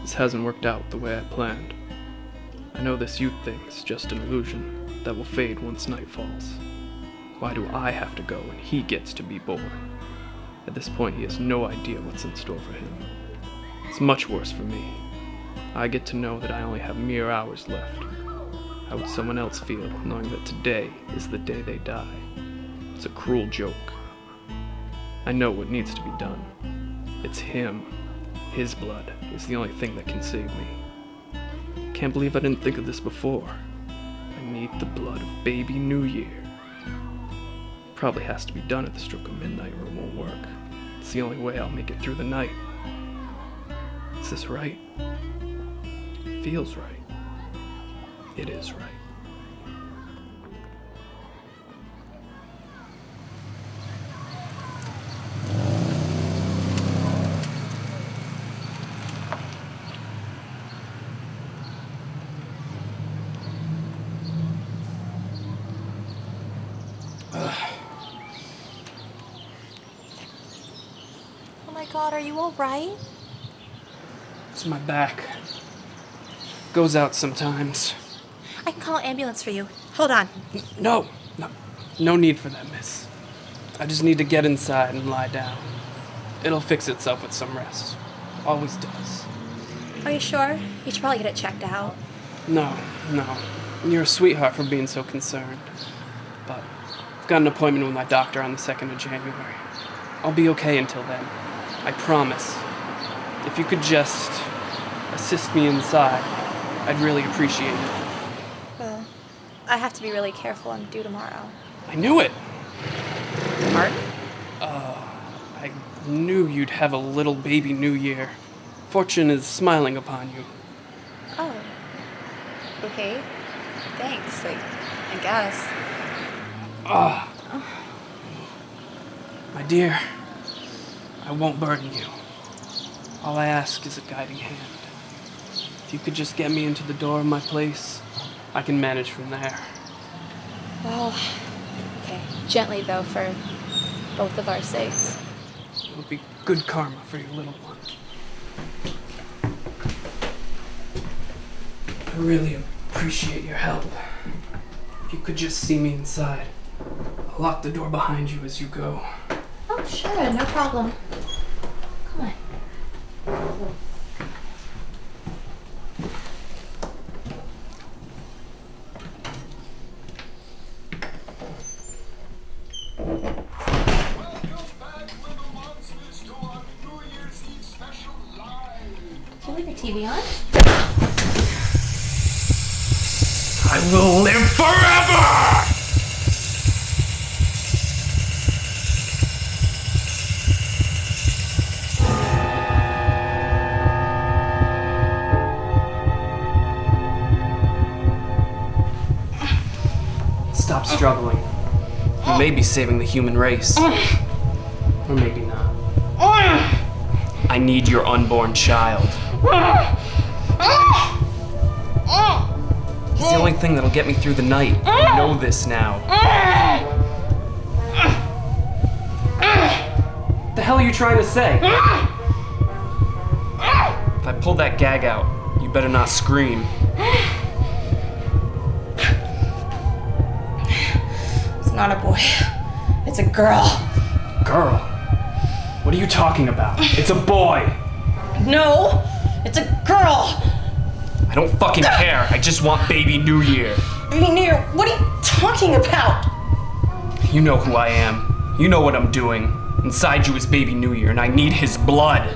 This hasn't worked out the way I planned. I know this youth thing is just an illusion that will fade once night falls. Why do I have to go when he gets to be born? At this point, he has no idea what's in store for him. It's much worse for me. I get to know that I only have mere hours left. How would someone else feel knowing that today is the day they die? It's a cruel joke. I know what needs to be done. It's him. His blood is the only thing that can save me. Can't believe I didn't think of this before. I need the blood of baby New Year. Probably has to be done at the stroke of midnight or it won't work. It's the only way I'll make it through the night. Is this right? It feels right. It is right. Oh my god, are you alright? It's my back. Goes out sometimes. I can call an ambulance for you. Hold on. No need for that, miss. I just need to get inside and lie down. It'll fix itself with some rest. Always does. Are you sure? You should probably get it checked out. No. You're a sweetheart for being so concerned. But I've got an appointment with my doctor on the 2nd of January. I'll be okay until then. I promise. If you could just assist me inside, I'd really appreciate it. Well, I have to be really careful. I'm due tomorrow. I knew it! Pardon? I knew you'd have a little baby New Year. Fortune is smiling upon you. Oh. Okay. Thanks, I guess. My dear, I won't burden you. All I ask is a guiding hand. If you could just get me into the door of my place, I can manage from there. Well, okay. Gently, though, for both of our sakes. It'll be good karma for your little one. I really appreciate your help. If you could just see me inside. I'll lock the door behind you as you go. Oh, sure, no problem. Come on. Can you leave the TV on? I will live forever! Stop struggling. You may be saving the human race. Or maybe not. I need your unborn child. He's the only thing that'll get me through the night. I know this now. What the hell are you trying to say? If I pull that gag out, you better not scream. It's not a boy. It's a girl. Girl? What are you talking about? It's a boy! No! It's a girl! I don't fucking care. I just want baby New Year. Baby New Year? What are you talking about? You know who I am. You know what I'm doing. Inside you is baby New Year, and I need his blood.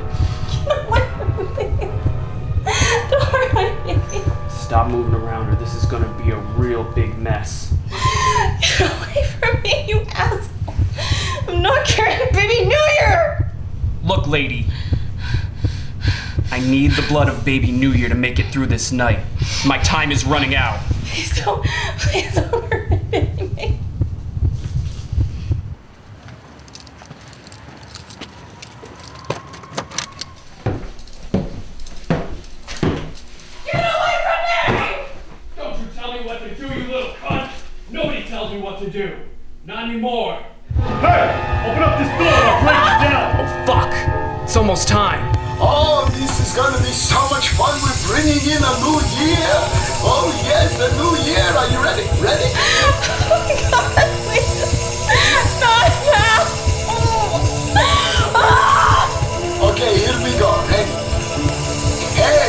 Stop moving around, or this is gonna be a real big mess. Get away from me, you asshole! I'm not carrying baby New Year! Look, lady. I need the blood of baby New Year to make it through this night. My time is running out. Please don't hurt me. It's almost time. Oh, this is gonna be so much fun. We're bringing in a new year. Oh yes, the new year. Are you ready? Ready? Oh God, please. Not now. Okay, here we go. Ready? Hey!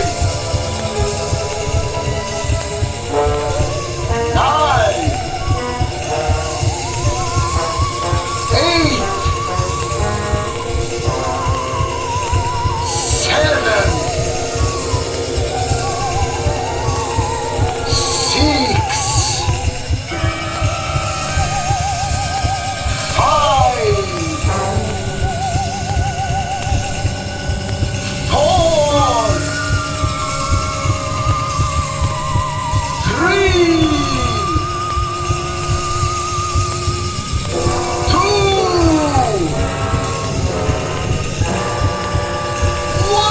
9, 8, 7, 6, 5, 4, 3, 2, 1.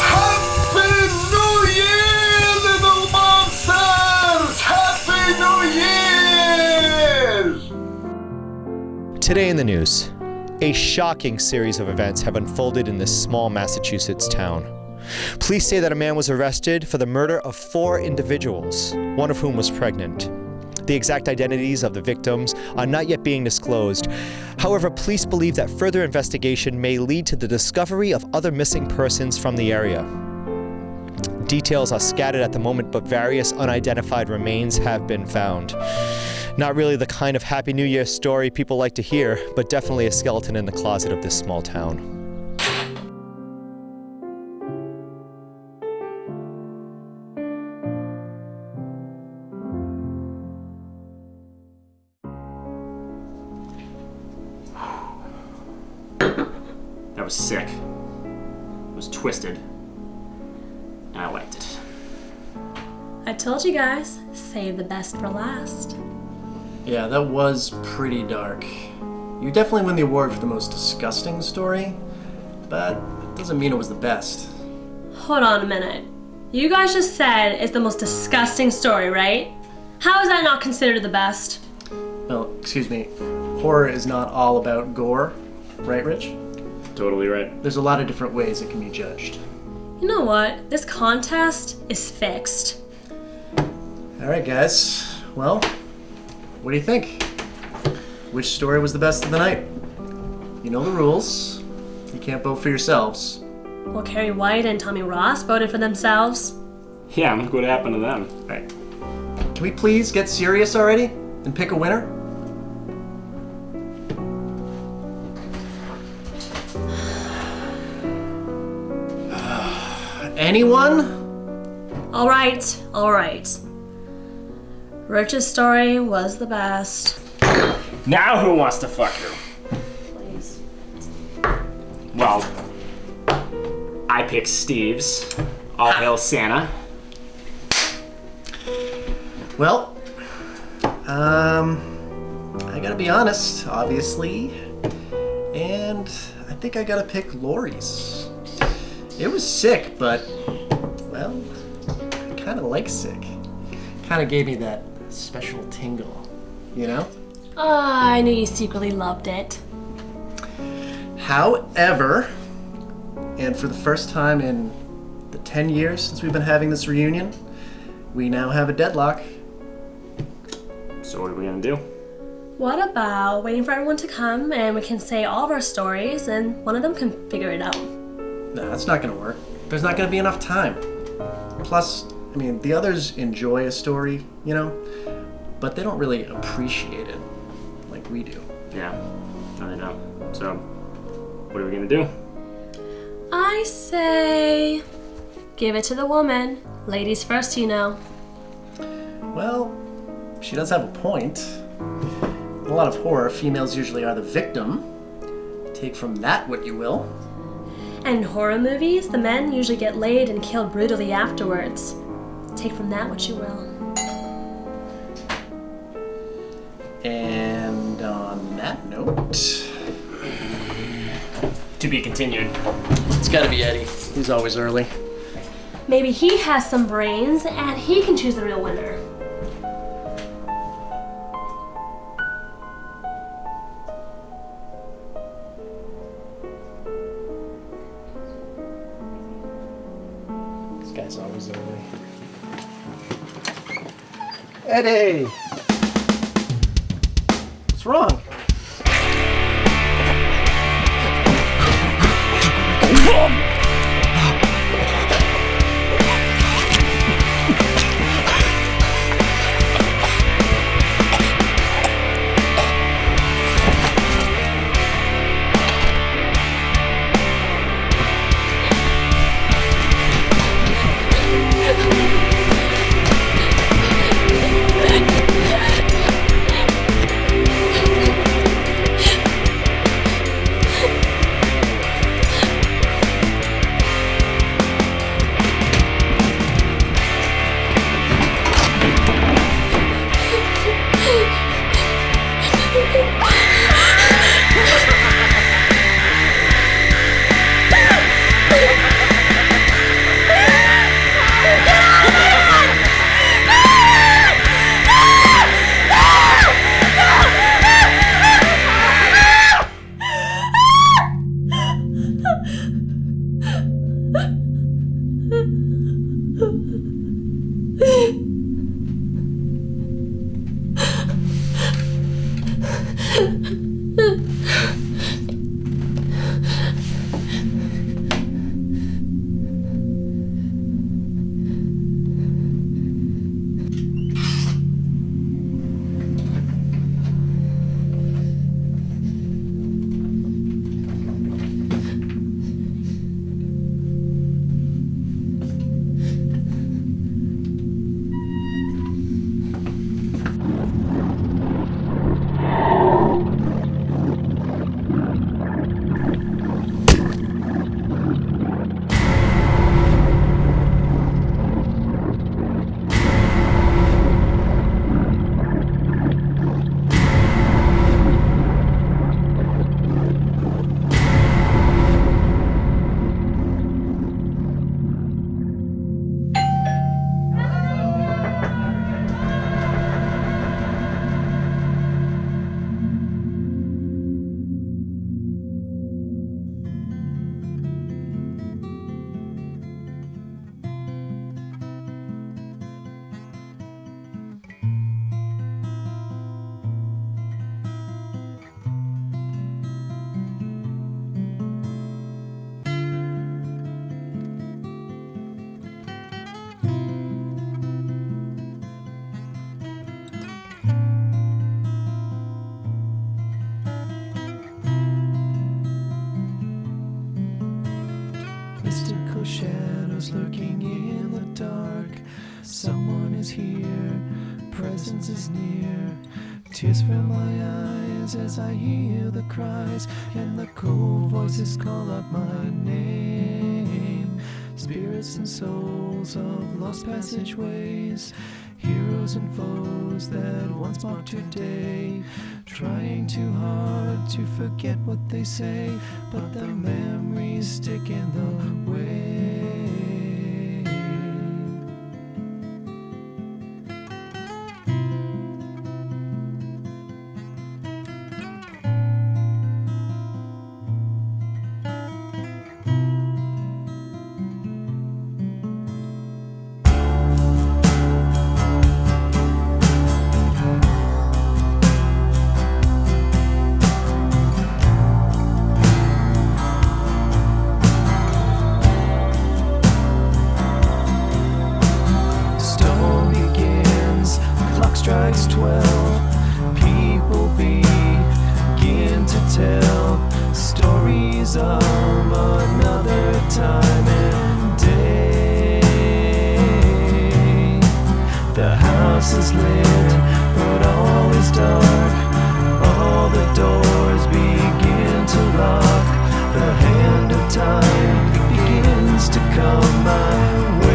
Happy New Year, little monsters! Happy New Year! Today in the news, a shocking series of events have unfolded in this small Massachusetts town. Police say that a man was arrested for the murder of 4 individuals, one of whom was pregnant. The exact identities of the victims are not yet being disclosed. However, police believe that further investigation may lead to the discovery of other missing persons from the area. Details are scattered at the moment, but various unidentified remains have been found. Not really the kind of Happy New Year story people like to hear, but definitely a skeleton in the closet of this small town. That was sick. It was twisted. And I liked it. I told you guys, save the best for last. Yeah, that was pretty dark. You definitely win the award for the most disgusting story, but it doesn't mean it was the best. Hold on a minute. You guys just said it's the most disgusting story, right? How is that not considered the best? Well, excuse me. Horror is not all about gore, right, Rich? Totally right. There's a lot of different ways it can be judged. You know what? This contest is fixed. Alright, guys. Well, what do you think? Which story was the best of the night? You know the rules. You can't vote for yourselves. Well, Carrie White and Tommy Ross voted for themselves. Yeah, look what happened to them. Right. Can we please get serious already and pick a winner? Anyone? All right. Rich's story was the best. Now who wants to fuck who? Please. Well, I picked Steve's. All hail Santa. Well, I gotta be honest, obviously, and I think I gotta pick Lori's. It was sick, but, well, I kinda like sick. Kinda gave me that special tingle, you know? I knew you secretly loved it. However, and for the first time in the 10 years since we've been having this reunion, we now have a deadlock. So what are we gonna do? What about waiting for everyone to come and we can say all of our stories and one of them can figure it out? No, that's not gonna work. There's not gonna be enough time. Plus, I mean, the others enjoy a story, you know, but they don't really appreciate it like we do. Yeah, no they don't. So, what are we gonna do? I say, give it to the woman. Ladies first, you know. Well, she does have a point. In a lot of horror, females usually are the victim. Take from that what you will. And in horror movies, the men usually get laid and killed brutally afterwards. Take from that what you will. And on that note... To be continued. It's gotta be Eddie. He's always early. Maybe he has some brains and he can choose the real winner. it's always early. Eddie! What's wrong? Shadows lurking in the dark. Someone is here, presence is near. Tears fill my eyes as I hear the cries, and the cold voices call out my name. Spirits and souls of lost passageways, heroes and foes that once marked today, trying too hard to forget what they say, but the memories stick in the way. Strikes 12, people begin to tell stories of another time and day. The house is lit, but all is dark. All the doors begin to lock. The hand of time begins to come my way.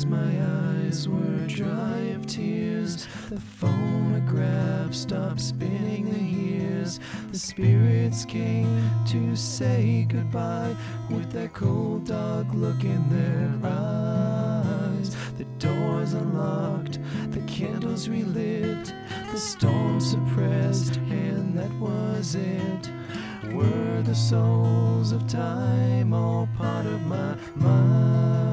as my eyes were dry of tears. The phonograph stopped spinning the years. The spirits came to say goodbye with that cold dark look in their eyes. The doors unlocked, the candles relit, the storm suppressed, and that was it. Were the souls of time all part of my mind?